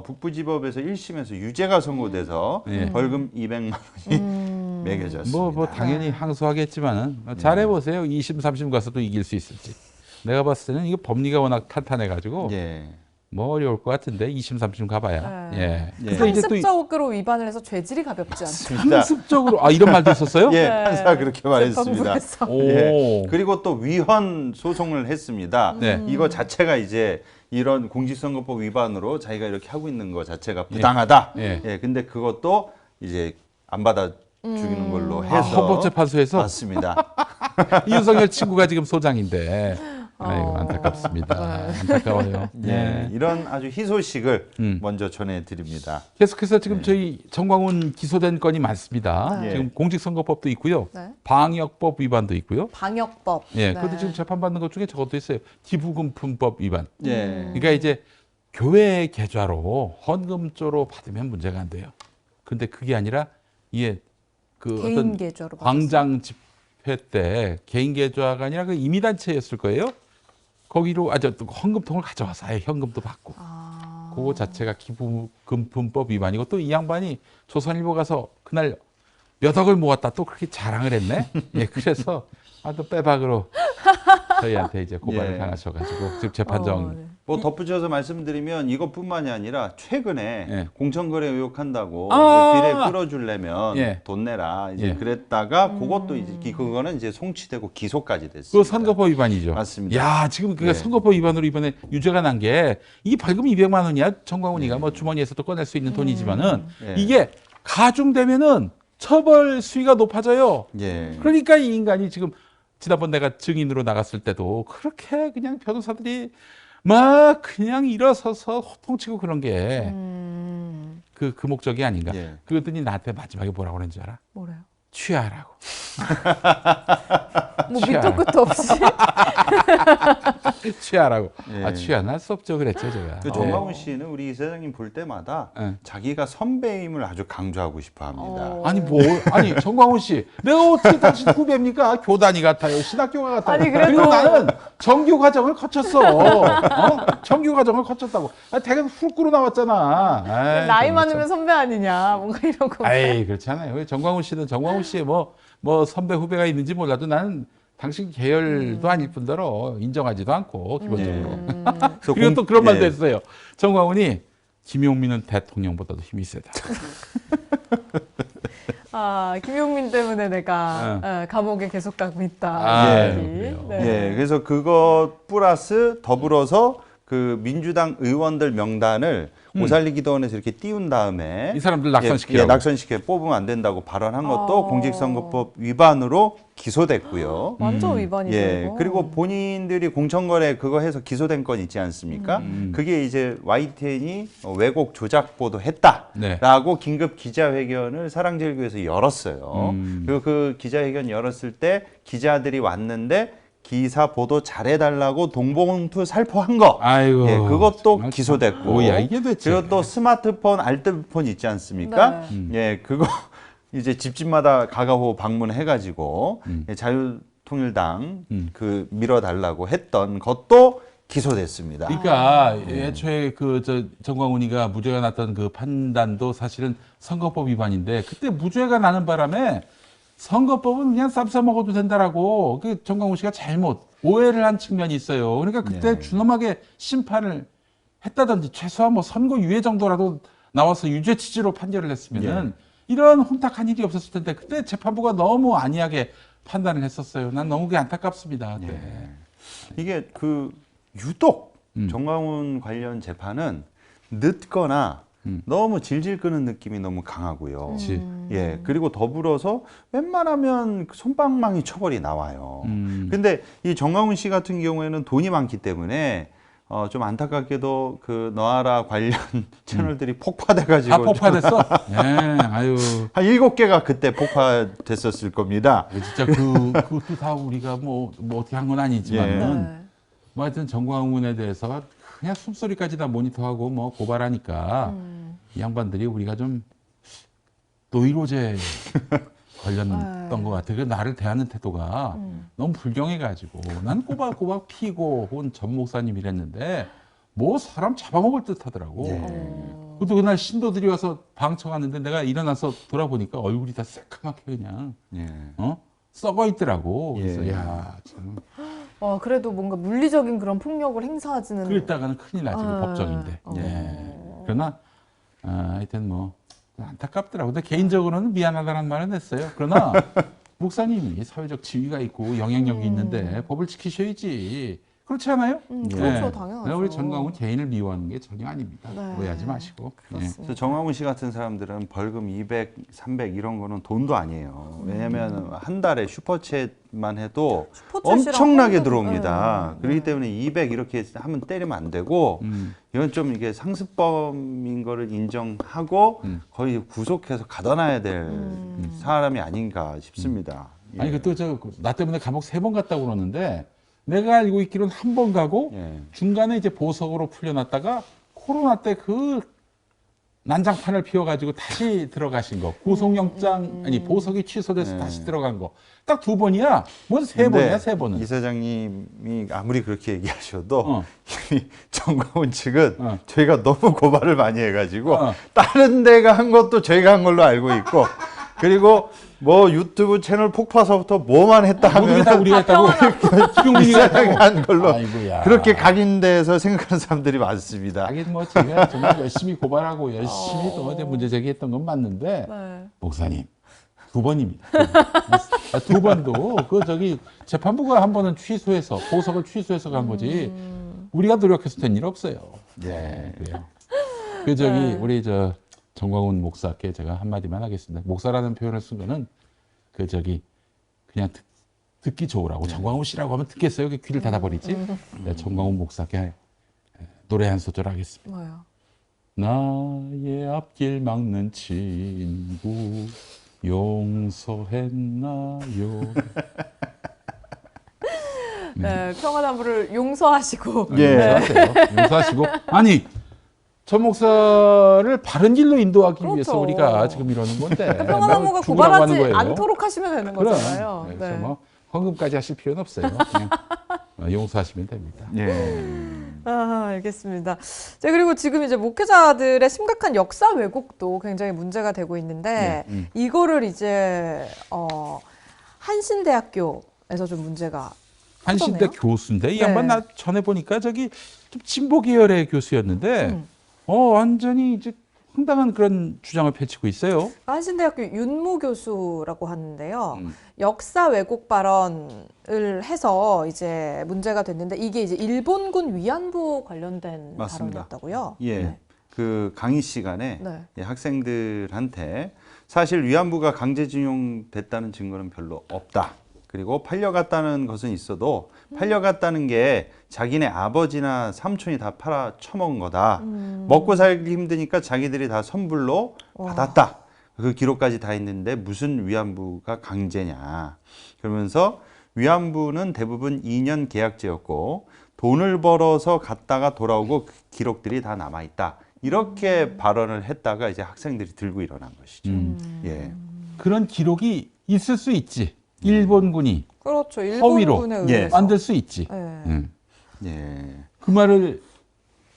북부지법에서 1심에서 유죄가 선고돼서 네. 벌금 200만 원이 매겨졌습니다. 뭐 당연히 항소하겠지만은 잘해 보세요. 2심, 3심 가서도 이길 수 있을지. 내가 봤을 때는 이거 법리가 워낙 탄탄해 가지고 예. 뭐 어려울 것 같은데 2심, 3심 가봐야. 네. 예. 예. 근데 이제 또 상습적으로 위반을 해서 죄질이 가볍지 않다. 상습적으로 이런 말도 있었어요? 예, 네. 판사가 그렇게 말했습니다. 재판부에서. 오. 예. 그리고 또 위헌 소송을 했습니다. 네. 이거 자체가 이제 이런 공직선거법 위반으로 자기가 이렇게 하고 있는 거 자체가 부당하다. 예. 예. 근데 그것도 이제 안 받아 죽이는 걸로 해서 헌법재판소에서 맞습니다. 이윤석열 친구가 지금 소장인데 아이고 안타깝습니다. 네. 안타까워요. 예, 이런 아주 희소식을 음. 먼저 전해드립니다. 계속해서 지금 저희 정광훈 기소된 건이 많습니다. 네. 지금 공직선거법도 있고요. 네. 방역법 위반도 있고요. 방역법. 예, 네. 그것도 지금 재판받는 것 중에 저것도 있어요. 기부금품법 위반. 예, 그러니까 이제 교회 계좌로 헌금조로 받으면 문제가 안 돼요. 근데 그게 아니라 이게 그 개인 어떤 계좌로 광장 집회 때 개인 계좌가 아니라 그 임의단체였을 거예요. 거기로 헌금통을 가져와서 아예 현금도 받고. 그거 자체가 기부금품법 위반이고 또 이 양반이 조선일보 가서 그날 몇 억을 모았다 또 그렇게 자랑을 했네. 예, 그래서 또 빼박으로 저희한테 이제 고발을 예. 당하셔가지고 지금 재판정 네. 뭐 덧붙여서 말씀드리면 이것뿐만이 아니라 최근에 예. 공천거래 의혹한다고 아! 비례 끌어주려면 예. 돈 내라 이제 예. 그랬다가 그것도 이제 그거는 이제 송치되고 기소까지 됐습니다. 그거 선거법 위반이죠. 맞습니다. 야, 지금 그게 네. 선거법 위반으로 이번에 유죄가 난 게 이게 벌금 200만 원이야. 정광훈이가 뭐 주머니에서도 꺼낼 수 있는 돈이지만은 예. 이게 가중되면은 처벌 수위가 높아져요. 예. 그러니까 이 인간이 지금 지난번 내가 증인으로 나갔을 때도 그렇게 그냥 변호사들이 막 그냥 일어서서 호통치고 그런 게 그 목적이 아닌가. 예. 그랬더니 나한테 마지막에 뭐라고 그랬는 줄 알아? 뭐래요? 취하라고. 뭐 취하라. 밑도 끝도 없이. 취하라고. 예. 아, 취하나 할 수 없죠. 그랬죠, 제가. 그 정광훈 씨는 우리 이사장님 볼 때마다 예. 자기가 선배임을 아주 강조하고 싶어 합니다. 아니 정광훈 씨, 내가 어떻게 당신 후배입니까? 교단이 같아요, 신학교가 같아요. 아니, 그래도- 그리고 나는 정규 과정을 거쳤어. 정규 과정을 거쳤다고. 대학 훅구로 나왔잖아. 아이, 나이 정말 많으면 참. 선배 아니냐. 뭔가 이런 거. 아이 그렇지 않아요. 정광훈 씨는 정광훈 씨의 뭐 선배 후배가 있는지 몰라도 나는 당신 계열도 아닐 뿐더러 인정하지도 않고 기본적으로. 그래서 그리고 또 그런 말도 예. 했어요. 정광훈이 김용민은 대통령보다도 힘이 세다. 김용민 때문에 내가 감옥에 계속 가고 있다. 아, 이 얘기. 그래요. 예, 그래서 그것 플러스 더불어서 그 민주당 의원들 명단을 오살리기도원에서 이렇게 띄운 다음에 이 사람들 낙선시키라고. 예, 낙선시켜 뽑으면 안 된다고 발언한 것도 아. 공직선거법 위반으로 기소됐고요. 완전 위반이죠. 예, 이거. 그리고 본인들이 공천거래 그거 해서 기소된 건 있지 않습니까? 그게 이제 YTN이 왜곡 조작 보도했다라고 네. 긴급 기자회견을 사랑제일교에서 열었어요. 그리고 그 기자회견 열었을 때 기자들이 왔는데 기사 보도 잘해달라고 동봉투 살포한 거. 아이고. 예, 그것도 정말 기소됐고. 뭐야 이게 대체. 그리고 또 스마트폰 알뜰폰 있지 않습니까? 네. 예, 그거 이제 집집마다 가가호 방문해가지고 예, 자유통일당 그 밀어달라고 했던 것도 기소됐습니다. 그러니까 애초에 정광훈이가 무죄가 났던 그 판단도 사실은 선거법 위반인데 그때 무죄가 나는 바람에 선거법은 그냥 쌈 싸먹어도 된다라고 그 정광훈 씨가 잘못 오해를 한 측면이 있어요. 그러니까 그때 네. 준엄하게 심판을 했다든지 최소한 뭐 선거 유예 정도라도 나와서 유죄 취지로 판결을 했으면은 이런 혼탁한 일이 없었을 텐데 그때 재판부가 너무 안이하게 판단을 했었어요. 난 너무 그게 안타깝습니다. 그때. 이게 그 유독 정광훈 관련 재판은 늦거나 너무 질질 끄는 느낌이 너무 강하고요. 그렇지. 예, 그리고 더불어서 웬만하면 솜방망이 처벌이 나와요. 근데 이 정광훈 씨 같은 경우에는 돈이 많기 때문에 좀 안타깝게도 그 너아라 관련 채널들이 폭파돼가지고 다 폭파됐어? 예, 아유. 한 7개가 그때 폭파됐었을 겁니다. 진짜 그것도 다 우리가 뭐 어떻게 한 건 아니지만은 네. 뭐 하여튼 정광훈에 대해서 그냥 숨소리까지 다 모니터하고 뭐 고발하니까 이 양반들이 우리가 좀 노이로제 걸렸던 것 같아요. 그 나를 대하는 태도가 너무 불경해가지고 난 꼬박꼬박 피고 혹은 전 목사님 이랬는데 뭐 사람 잡아먹을 듯 하더라고. 그것도 그날 신도들이 와서 방청하는데 내가 일어나서 돌아보니까 얼굴이 다 새까맣게 그냥 예. 썩어 있더라고. 그래서 예. 야 참. 그래도 뭔가 물리적인 그런 폭력을 행사하지는. 그랬다가는 큰일 나지, 그 법정인데. 예. 그러나, 하여튼 뭐, 안타깝더라고. 근데 개인적으로는 미안하다는 말은 했어요. 그러나, 목사님이 사회적 지위가 있고 영향력이 있는데 법을 지키셔야지. 그렇지 않아요? 그렇죠, 당연하죠. 우리 정광훈 개인을 미워하는 게 전혀 아닙니다. 네. 오해하지 마시고. 그렇습니다. 그래서 정광훈 씨 같은 사람들은 벌금 200, 300 이런 거는 돈도 아니에요. 왜냐하면 한 달에 슈퍼챗만 해도 슈퍼챗이랑 엄청나게 홈페이지- 들어옵니다. 네. 그렇기 때문에 200 이렇게 하면 때리면 안 되고 이건 좀 이게 상습범인 거를 인정하고 거의 구속해서 가둬놔야 될 사람이 아닌가 싶습니다. 예. 아니 그또 나 때문에 감옥 3번 갔다고 그러는데 내가 알고 있기로는 한 번 가고 예. 중간에 이제 보석으로 풀려났다가 코로나 때 그 난장판을 피워가지고 다시 들어가신 거 구속영장 아니 보석이 취소돼서 네. 다시 들어간 거 딱 2번이야. 뭔 세 근데 번이야 3번은. 이 사장님이 아무리 그렇게 얘기하셔도 어. 이미 정광훈 측은 어. 저희가 너무 고발을 많이 해가지고 어. 다른 데가 한 것도 저희가 한 걸로 알고 있고 그리고 뭐 유튜브 채널 폭파서부터 뭐만 했다 모든 하면 게 다 우리가 했다고. 이 김용민이가 사장이 했다고. 한 걸로 아이고야. 그렇게 각인돼서 생각하는 사람들이 많습니다. 하긴 뭐 제가 정말 열심히 고발하고 열심히 또 어제 문제 제기했던 건 맞는데 네. 목사님 2번입니다. 2번도 그 저기 재판부가 한 번은 취소해서 보석을 취소해서 간 거지 우리가 노력해서 된 일 없어요. 네, 그래요. 그 저기 네. 우리 저 정광훈 목사께 제가 한마디만 하겠습니다. 목사라는 표현을 쓴 거는 그 저기 그냥 듣기 좋으라고 정광훈 씨라고 하면 듣겠어요. 그 귀를 닫아버리지. 네, 정광훈 목사께 노래 한 소절 하겠습니다. 뭐요? 나의 앞길 막는 친구 용서했나요? 네, 평화나무를 용서하시고. 예. 용서하세요. 용서하시고 아니 저 목사를 바른 길로 인도하기 그렇죠. 위해서 우리가 지금 이러는 건데 평화나무가 뭐 죽으라고 하는 고발하지 거예요. 않도록 하시면 되는 그럼. 거잖아요. 그래서 네. 뭐 헌금까지 하실 필요는 없어요. 그냥 용서하시면 됩니다. 예. 아, 알겠습니다. 자, 그리고 지금 이제 목회자들의 심각한 역사 왜곡도 굉장히 문제가 되고 있는데 이거를 이제 한신대학교에서 좀 문제가 한신대 크더네요. 교수인데 이 네. 양반 나 전에 보니까 저기 좀 진보 계열의 교수였는데 완전히 이제 황당한 그런 주장을 펼치고 있어요. 한신대학교 윤무 교수라고 하는데요. 역사 왜곡 발언을 해서 이제 문제가 됐는데 이게 이제 일본군 위안부 관련된 맞습니다. 발언이었다고요? 예. 네. 그 강의 시간에 네. 예, 학생들한테 사실 위안부가 강제징용됐다는 증거는 별로 없다. 그리고 팔려갔다는 것은 있어도 팔려갔다는 게 자기네 아버지나 삼촌이 다 팔아 처먹은 거다. 먹고 살기 힘드니까 자기들이 다 선불로 받았다. 그 기록까지 다 있는데 무슨 위안부가 강제냐. 그러면서 위안부는 대부분 2년 계약제였고 돈을 벌어서 갔다가 돌아오고 그 기록들이 다 남아있다. 이렇게 발언을 했다가 이제 학생들이 들고 일어난 것이죠. 예. 그런 기록이 있을 수 있지. 일본군이 그렇죠. 허위로 일본군에 예. 의해서. 만들 수 있지. 네. 예. 그 말을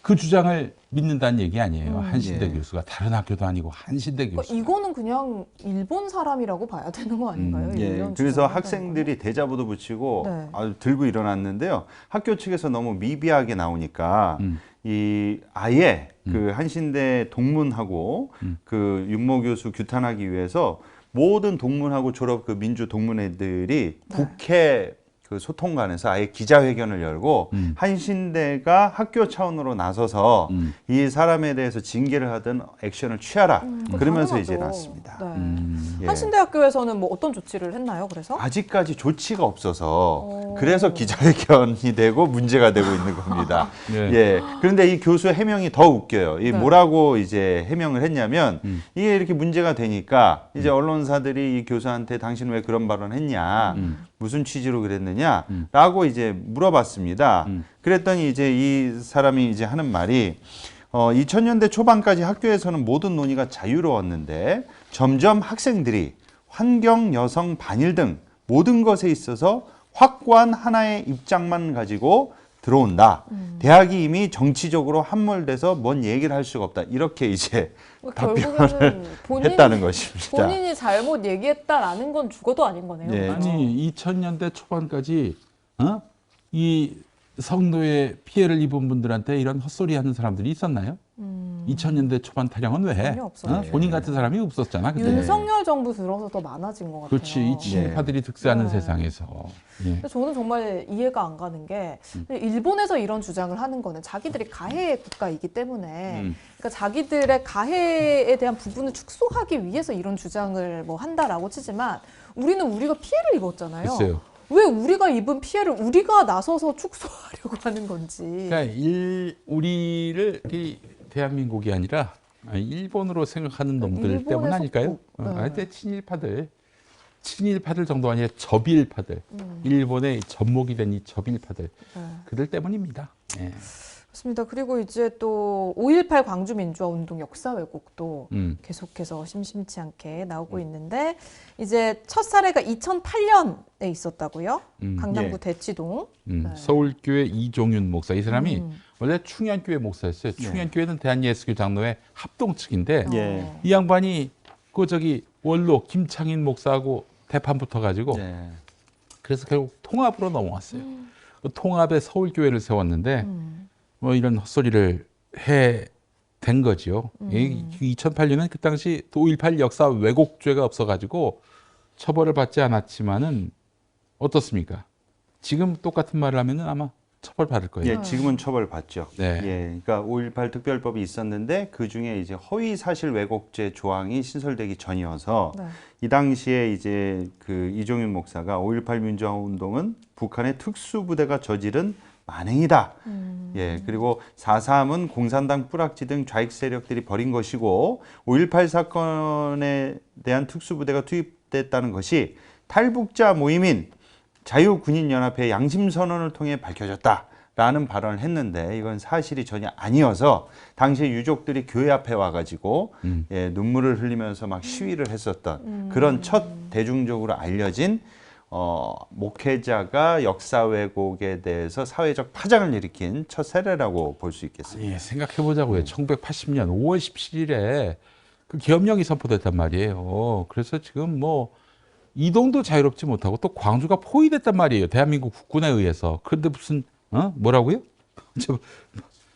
그 주장을 믿는다는 얘기 아니에요. 한신대 예. 교수가 다른 학교도 아니고 한신대 그러니까 교수. 이거는 그냥 일본 사람이라고 봐야 되는 거 아닌가요? 예, 이런 그래서 주장을 학생들이 대자보도 붙이고 네. 아주 들고 일어났는데요. 학교 측에서 너무 미비하게 나오니까 이 아예 그 한신대 동문하고 그 윤모 교수 규탄하기 위해서 모든 동문하고 졸업 그 민주 동문회들이 국회 그 소통관에서 아예 기자회견을 열고 한신대가 학교 차원으로 나서서 이 사람에 대해서 징계를 하든 액션을 취하라. 그러면서 당연하죠. 이제 났습니다. 네. 예. 한신대학교에서는 뭐 어떤 조치를 했나요? 그래서? 아직까지 조치가 없어서 그래서 기자회견이 되고 문제가 되고 있는 겁니다. 네. 예. 그런데 이 교수 해명이 더 웃겨요. 이 네. 뭐라고 이제 해명을 했냐면 이게 이렇게 문제가 되니까 이제 언론사들이 이 교수한테 당신 왜 그런 발언했냐, 무슨 취지로 그랬느냐라고 이제 물어봤습니다. 그랬더니 이제 이 사람이 이제 하는 말이 2000년대 초반까지 학교에서는 모든 논의가 자유로웠는데 점점 학생들이 환경, 여성, 반일 등 모든 것에 있어서 확고한 하나의 입장만 가지고 들어온다. 대학이 이미 정치적으로 함몰돼서 뭔 얘기를 할 수가 없다. 이렇게 이제 결국에는 했다는 것입니다. 본인이 잘못 얘기했다라는 건 죽어도 아닌 거네요. 네. 아니 2000년대 초반까지 이 성도의 피해를 입은 분들한테 이런 헛소리 하는 사람들이 있었나요? 2000년대 초반 타령은 왜? 전혀 없어요. 본인 같은 사람이 없었잖아. 그때. 윤석열 정부 들어서 더 많아진 것 같아요. 그렇지. 이 친일파들이 득세하는 네. 세상에서. 예. 근데 저는 정말 이해가 안 가는 게 일본에서 이런 주장을 하는 거는 자기들이 가해 국가이기 때문에 그러니까 자기들의 가해에 대한 부분을 축소하기 위해서 이런 주장을 뭐 한다라고 치지만 우리는 우리가 피해를 입었잖아요. 글쎄요. 왜 우리가 입은 피해를 우리가 나서서 축소하려고 하는 건지. 그러니까 우리를 이 대한민국이 아니라 일본으로 생각하는 놈들 일본에서 때문 아닐까요? 네. 하여튼 친일파들 정도 아니라 접일파들, 일본의 접목이 된 이 접일파들, 네. 그들 때문입니다. 예. 그렇습니다. 그리고 이제 또 5.18 광주민주화운동 역사 왜곡도 계속해서 심심치 않게 나오고 있는데 이제 첫 사례가 2008년에 있었다고요. 강남구 예. 대치동. 서울교회 이종윤 목사, 이 사람이 원래 충현교회 목사였어요. 충현교회는 대한예수교 장로회 합동 측인데 예. 이 양반이 그 저기 원로 김창인 목사하고 대판 붙어가지고 예. 그래서 결국 통합으로 넘어왔어요. 그 통합에 서울교회를 세웠는데 뭐 이런 헛소리를 된 거죠. 2008년은 그 당시 5.18 역사 왜곡죄가 없어가지고 처벌을 받지 않았지만은 어떻습니까? 지금 똑같은 말을 하면은 아마 처벌받을 거예요. 예, 지금은 처벌받죠. 네. 예, 그러니까 5.18 특별법이 있었는데 그 중에 이제 허위 사실 왜곡죄 조항이 신설되기 전이어서 네. 이 당시에 이제 그 이종윤 목사가 5.18 민주화 운동은 북한의 특수부대가 저지른 만행이다. 예, 그리고 4.3은 공산당 뿌락지 등 좌익 세력들이 벌인 것이고 5.18 사건에 대한 특수부대가 투입됐다는 것이 탈북자 모임인 자유군인연합회 양심선언을 통해 밝혀졌다라는 발언을 했는데 이건 사실이 전혀 아니어서 당시에 유족들이 교회 앞에 와가지고 예, 눈물을 흘리면서 막 시위를 했었던 그런 첫 대중적으로 알려진 목회자가 역사 왜곡에 대해서 사회적 파장을 일으킨 첫 사례라고 볼 수 있겠습니다. 예, 생각해 보자고요. 1980년 5월 17일에 그 계엄령이 선포됐단 말이에요. 그래서 지금 뭐 이동도 자유롭지 못하고 또 광주가 포위됐단 말이에요. 대한민국 국군에 의해서. 그런데 무슨 뭐라고요? 저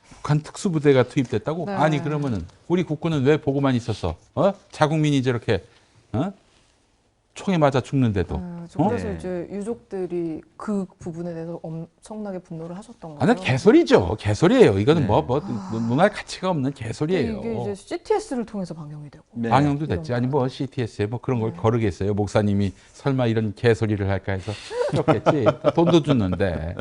북한 특수부대가 투입됐다고? 네. 아니 그러면은 우리 국군은 왜 보고만 있었어? 자국민이 저렇게 총에 맞아 죽는데도. 그래서 네. 이제 유족들이 그 부분에 대해서 엄청나게 분노를 하셨던 거죠. 아, 나 개소리죠. 개소리예요. 이거는 네. 뭐 논할 가치가 없는 개소리예요. 이게 이제 CTS를 통해서 방영이 되고. 네. 방영도 됐지. 아니 뭐 CTS에 뭐 그런 걸 거르겠어요. 목사님이 설마 이런 개소리를 할까 해서 그렇겠지. 돈도 주는데.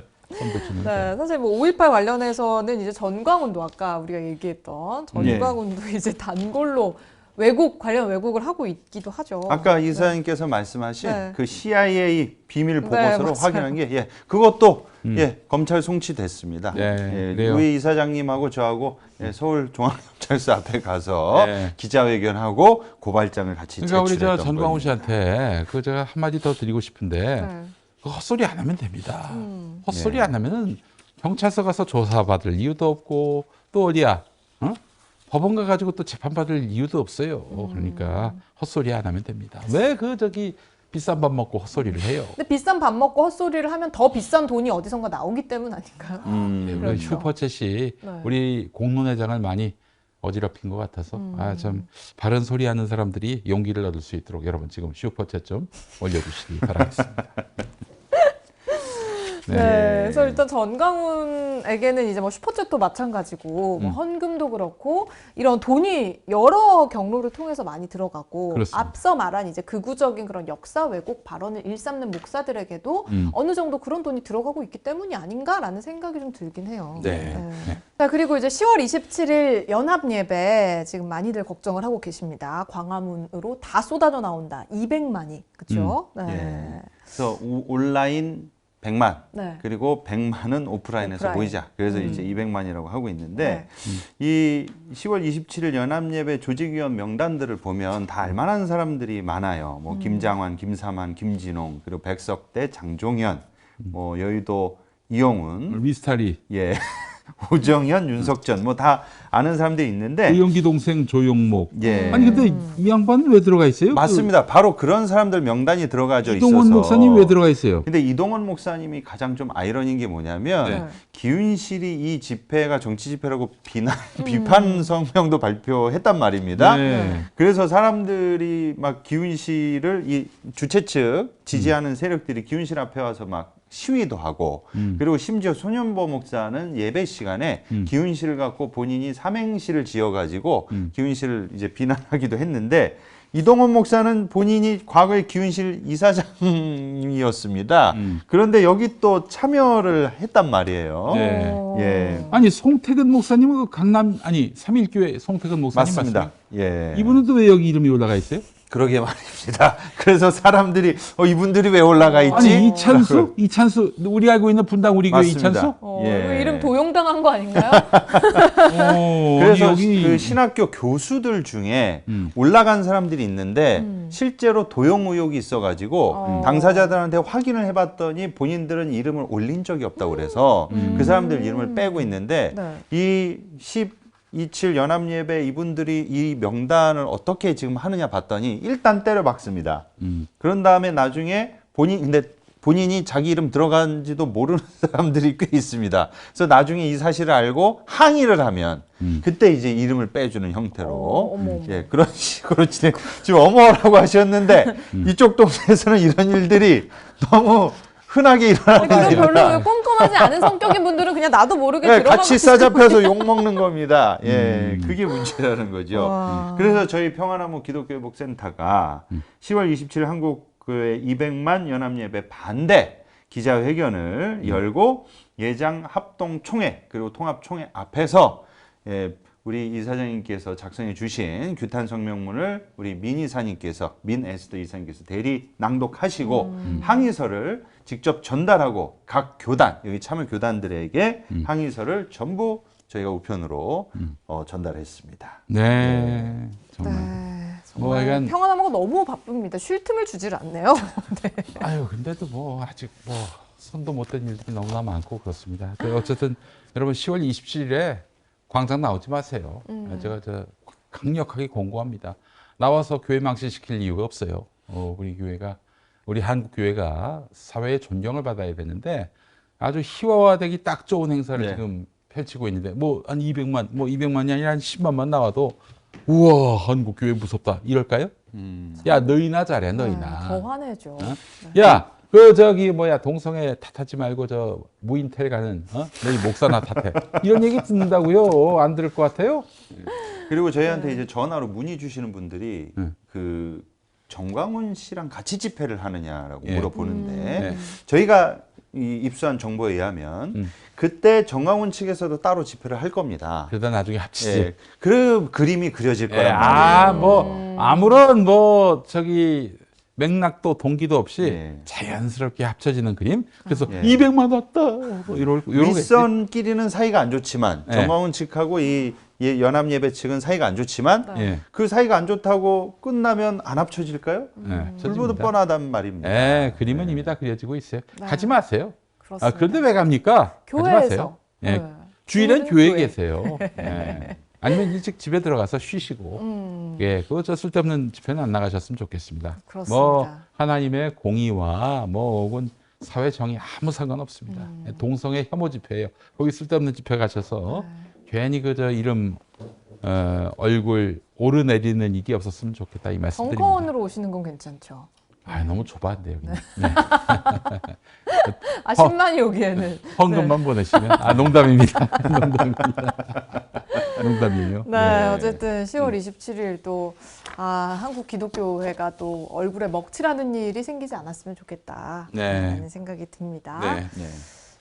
네, 사실 뭐 5.18 관련해서는 이제 전광훈도 아까 우리가 얘기했던 전광훈도 이제 단골로 관련 왜곡을 하고 있기도 하죠. 아까 이사님께서 말씀하신 네. 그 CIA 비밀 보고서로 맞아요. 확인한 게 예, 그것도 예, 검찰 송치됐습니다. 네, 예, 그래요. 우리 이사장님하고 저하고 예, 서울중앙경찰서 앞에 가서 네. 기자회견하고 고발장을 같이 그러니까 우리 제출했던 저 전광훈 거예요. 씨한테 그 제가 한마디 더 드리고 싶은데 네. 그 헛소리 안 하면 됩니다. 헛소리 안 하면은 경찰서 가서 조사받을 이유도 없고 또 어디야? 법원 가가지고 또 재판받을 이유도 없어요. 그러니까 헛소리 안 하면 됩니다. 왜 그 저기 비싼 밥 먹고 헛소리를 해요? 근데 비싼 밥 먹고 헛소리를 하면 더 비싼 돈이 어디선가 나오기 때문 아닌가요? 네, 그렇죠. 슈퍼챗이 네. 우리 공론회장을 많이 어지럽힌 것 같아서 참 바른 소리 하는 사람들이 용기를 얻을 수 있도록 여러분 지금 슈퍼챗 좀 올려주시기 바라겠습니다. 네. 그래서 일단 전광훈에게는 이제 뭐 슈퍼챗도 마찬가지고 뭐 헌금도 그렇고 이런 돈이 여러 경로를 통해서 많이 들어가고 그렇습니다. 앞서 말한 이제 극우적인 그런 역사 왜곡 발언을 일삼는 목사들에게도 어느 정도 그런 돈이 들어가고 있기 때문이 아닌가라는 생각이 좀 들긴 해요. 네. 자, 그리고 이제 10월 27일 연합 예배 지금 많이들 걱정을 하고 계십니다. 광화문으로 다 쏟아져 나온다. 200만이. 그렇죠? 네. 예. 그래서 온라인 100만 네. 그리고 100만은 오프라인에서 오프라인. 모이자. 그래서 이제 200만이라고 하고 있는데 이 10월 27일 연합예배 조직위원 명단들을 보면 다 알만한 사람들이 많아요. 뭐 김장환, 김삼환, 김진홍, 그리고 백석대, 장종현, 뭐 여의도 이용훈, 미스터리. 예. 오정현, 윤석전 뭐 다 아는 사람들이 있는데 의용기 동생 조용목. 예. 아니 근데 이 양반은 왜 들어가 있어요? 맞습니다. 바로 그런 사람들 명단이 들어가져 이동원 있어서. 목사님 왜 들어가 있어요? 근데 이동원 목사님이 가장 좀 아이러니인 게 뭐냐면 네. 기훈실이 이 집회가 정치 집회라고 비판 성명도 발표했단 말입니다. 네. 그래서 사람들이 막 기훈실을 이 주최 측 지지하는 세력들이 기훈실 앞에 와서 막 시위도 하고 그리고 심지어 손현보 목사는 예배 시간에 기훈실을 갖고 본인이 삼행시를 지어가지고 기훈실을 이제 비난하기도 했는데 이동원 목사는 본인이 과거에 기훈실 이사장이었습니다. 그런데 여기 또 참여를 했단 말이에요. 네. 예. 아니 송태근 목사님은 그 강남 아니 3.1교회 송태근 목사님 맞습니다. 맞습니까? 예. 이분은 또 왜 여기 이름이 올라가 있어요? 그러게 말입니다. 그래서 사람들이 이분들이 왜 올라가 있지? 아니 이찬수? 이찬수 우리 알고 있는 분당 우리 교회 맞습니다. 이찬수? 예. 이거 이름 도용당한 거 아닌가요? 그래서 여기 그 신학교 교수들 중에 올라간 사람들이 있는데 실제로 도용 의혹이 있어가지고 당사자들한테 확인을 해봤더니 본인들은 이름을 올린 적이 없다고 그래서 그 사람들 이름을 빼고 있는데 네. 이 27 연합예배 이분들이 이 명단을 어떻게 지금 하느냐 봤더니 일단 때려 박습니다. 그런 다음에 나중에 본인이 자기 이름 들어간지도 모르는 사람들이 꽤 있습니다. 그래서 나중에 이 사실을 알고 항의를 하면 그때 이제 이름을 빼주는 형태로 어머. 예, 그런 식으로 지금 어머라고 하셨는데 이쪽 동네에서는 이런 일들이 너무 흔하게 일어나는 그럼 일이라. 별로 꼼꼼하지 않은 성격인 분들은 그냥 나도 모르게 네, 들어가고 같이 싸잡혀서 욕 먹는 겁니다. 예, 그게 문제라는 거죠. 와. 그래서 저희 평화나무 기독교회복센터가 10월 27일 한국교회 200만 연합예배 반대 기자회견을 열고 예장 합동총회 그리고 통합총회 앞에서 우리 이사장님께서 작성해 주신 규탄 성명문을 우리 민 이사님께서 민 에스더 이사님께서 대리 낭독하시고 항의서를 직접 전달하고 각 교단 여기 참여 교단들에게 항의서를 전부 저희가 우편으로 전달했습니다. 네 정말 네, 뭐 정말 약간- 평화나무가 너무 바쁩니다. 쉴 틈을 주질 않네요. 아유 근데도 뭐 아직 뭐 손도 못 댄 일들이 너무나 많고 그렇습니다. 어쨌든 여러분 10월 27일에 광장 나오지 마세요. 제가 강력하게 권고합니다. 나와서 교회 망신시킬 이유가 없어요. 우리 교회가 우리 한국 교회가 사회의 존경을 받아야 되는데 아주 희화화되기 딱 좋은 행사를 네. 지금 펼치고 있는데 뭐 한 200만 뭐 200만이 아니라 한 10만만 나와도 우와 한국 교회 무섭다 이럴까요? 야 너희나 잘해 너희나. 더 화내죠. 야, 동성애 탓하지 말고 저 무인텔 가는 너희 목사나 탓해. 이런 얘기 듣는다고요? 안 들을 것 같아요? 그리고 저희한테 이제 전화로 문의 주시는 분들이 그 정광훈 씨랑 같이 집회를 하느냐라고 예. 물어보는데 네. 저희가 입수한 정보에 의하면 그때 정광훈 측에서도 따로 집회를 할 겁니다. 그러다 나중에 합치지. 예, 그 그림이 그려질 예, 거란 말이에요. 뭐 아무런 맥락도 동기도 없이 예. 자연스럽게 합쳐지는 그림. 그래서 예. 200만 왔다. 뭐 이러겠지. 윗선끼리는 사이가 안 좋지만 예. 정광훈 측하고 이 연합예배 측은 사이가 안 좋지만 예. 그 사이가 안 좋다고 끝나면 안 합쳐질까요? 예, 불보듯 합쳐집니다. 뻔하단 말입니다. 예, 그림은 이미 다 그려지고 있어요. 네. 가지 마세요. 그렇습니다. 그런데 왜 갑니까? 가지 교회에서. 마세요. 예. 네. 주일엔 교회는 교회에 계세요. 예. 아니면 일찍 집에 들어가서 쉬시고. 예, 그거 쓸데없는 집회는 안 나가셨으면 좋겠습니다. 그렇습니다. 뭐 하나님의 공의와 뭐 혹은 사회 정의 아무 상관없습니다. 동성애 혐오 집회예요. 거기 쓸데없는 집회 가셔서 괜히 이름 얼굴 오르내리는 일이 없었으면 좋겠다 이 말씀드립니다. 벙커원으로 오시는 건 괜찮죠. 아, 너무 좁아한데 여기. 네. 10만이 오기에는. 헌금만 보내시면 농담입니다. 농담입니다. 농담이에요. 네, 어쨌든 10월 27일 또 한국 기독교회가 또 얼굴에 먹칠하는 일이 생기지 않았으면 좋겠다. 네. 라는 생각이 듭니다. 네. 네.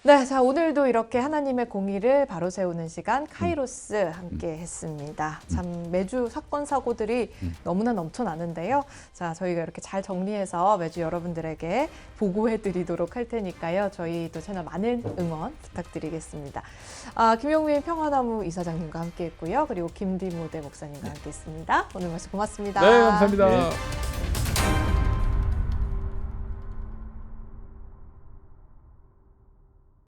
네, 자 오늘도 이렇게 하나님의 공의를 바로 세우는 시간 카이로스 함께 했습니다. 참 매주 사건 사고들이 너무나 넘쳐나는데요. 자 저희가 이렇게 잘 정리해서 매주 여러분들에게 보고해드리도록 할 테니까요. 저희 또 채널 많은 응원 부탁드리겠습니다. 김용민 평화나무 이사장님과 함께했고요. 그리고 김디모대 목사님과 함께했습니다. 오늘 말씀 고맙습니다. 네, 감사합니다. 네.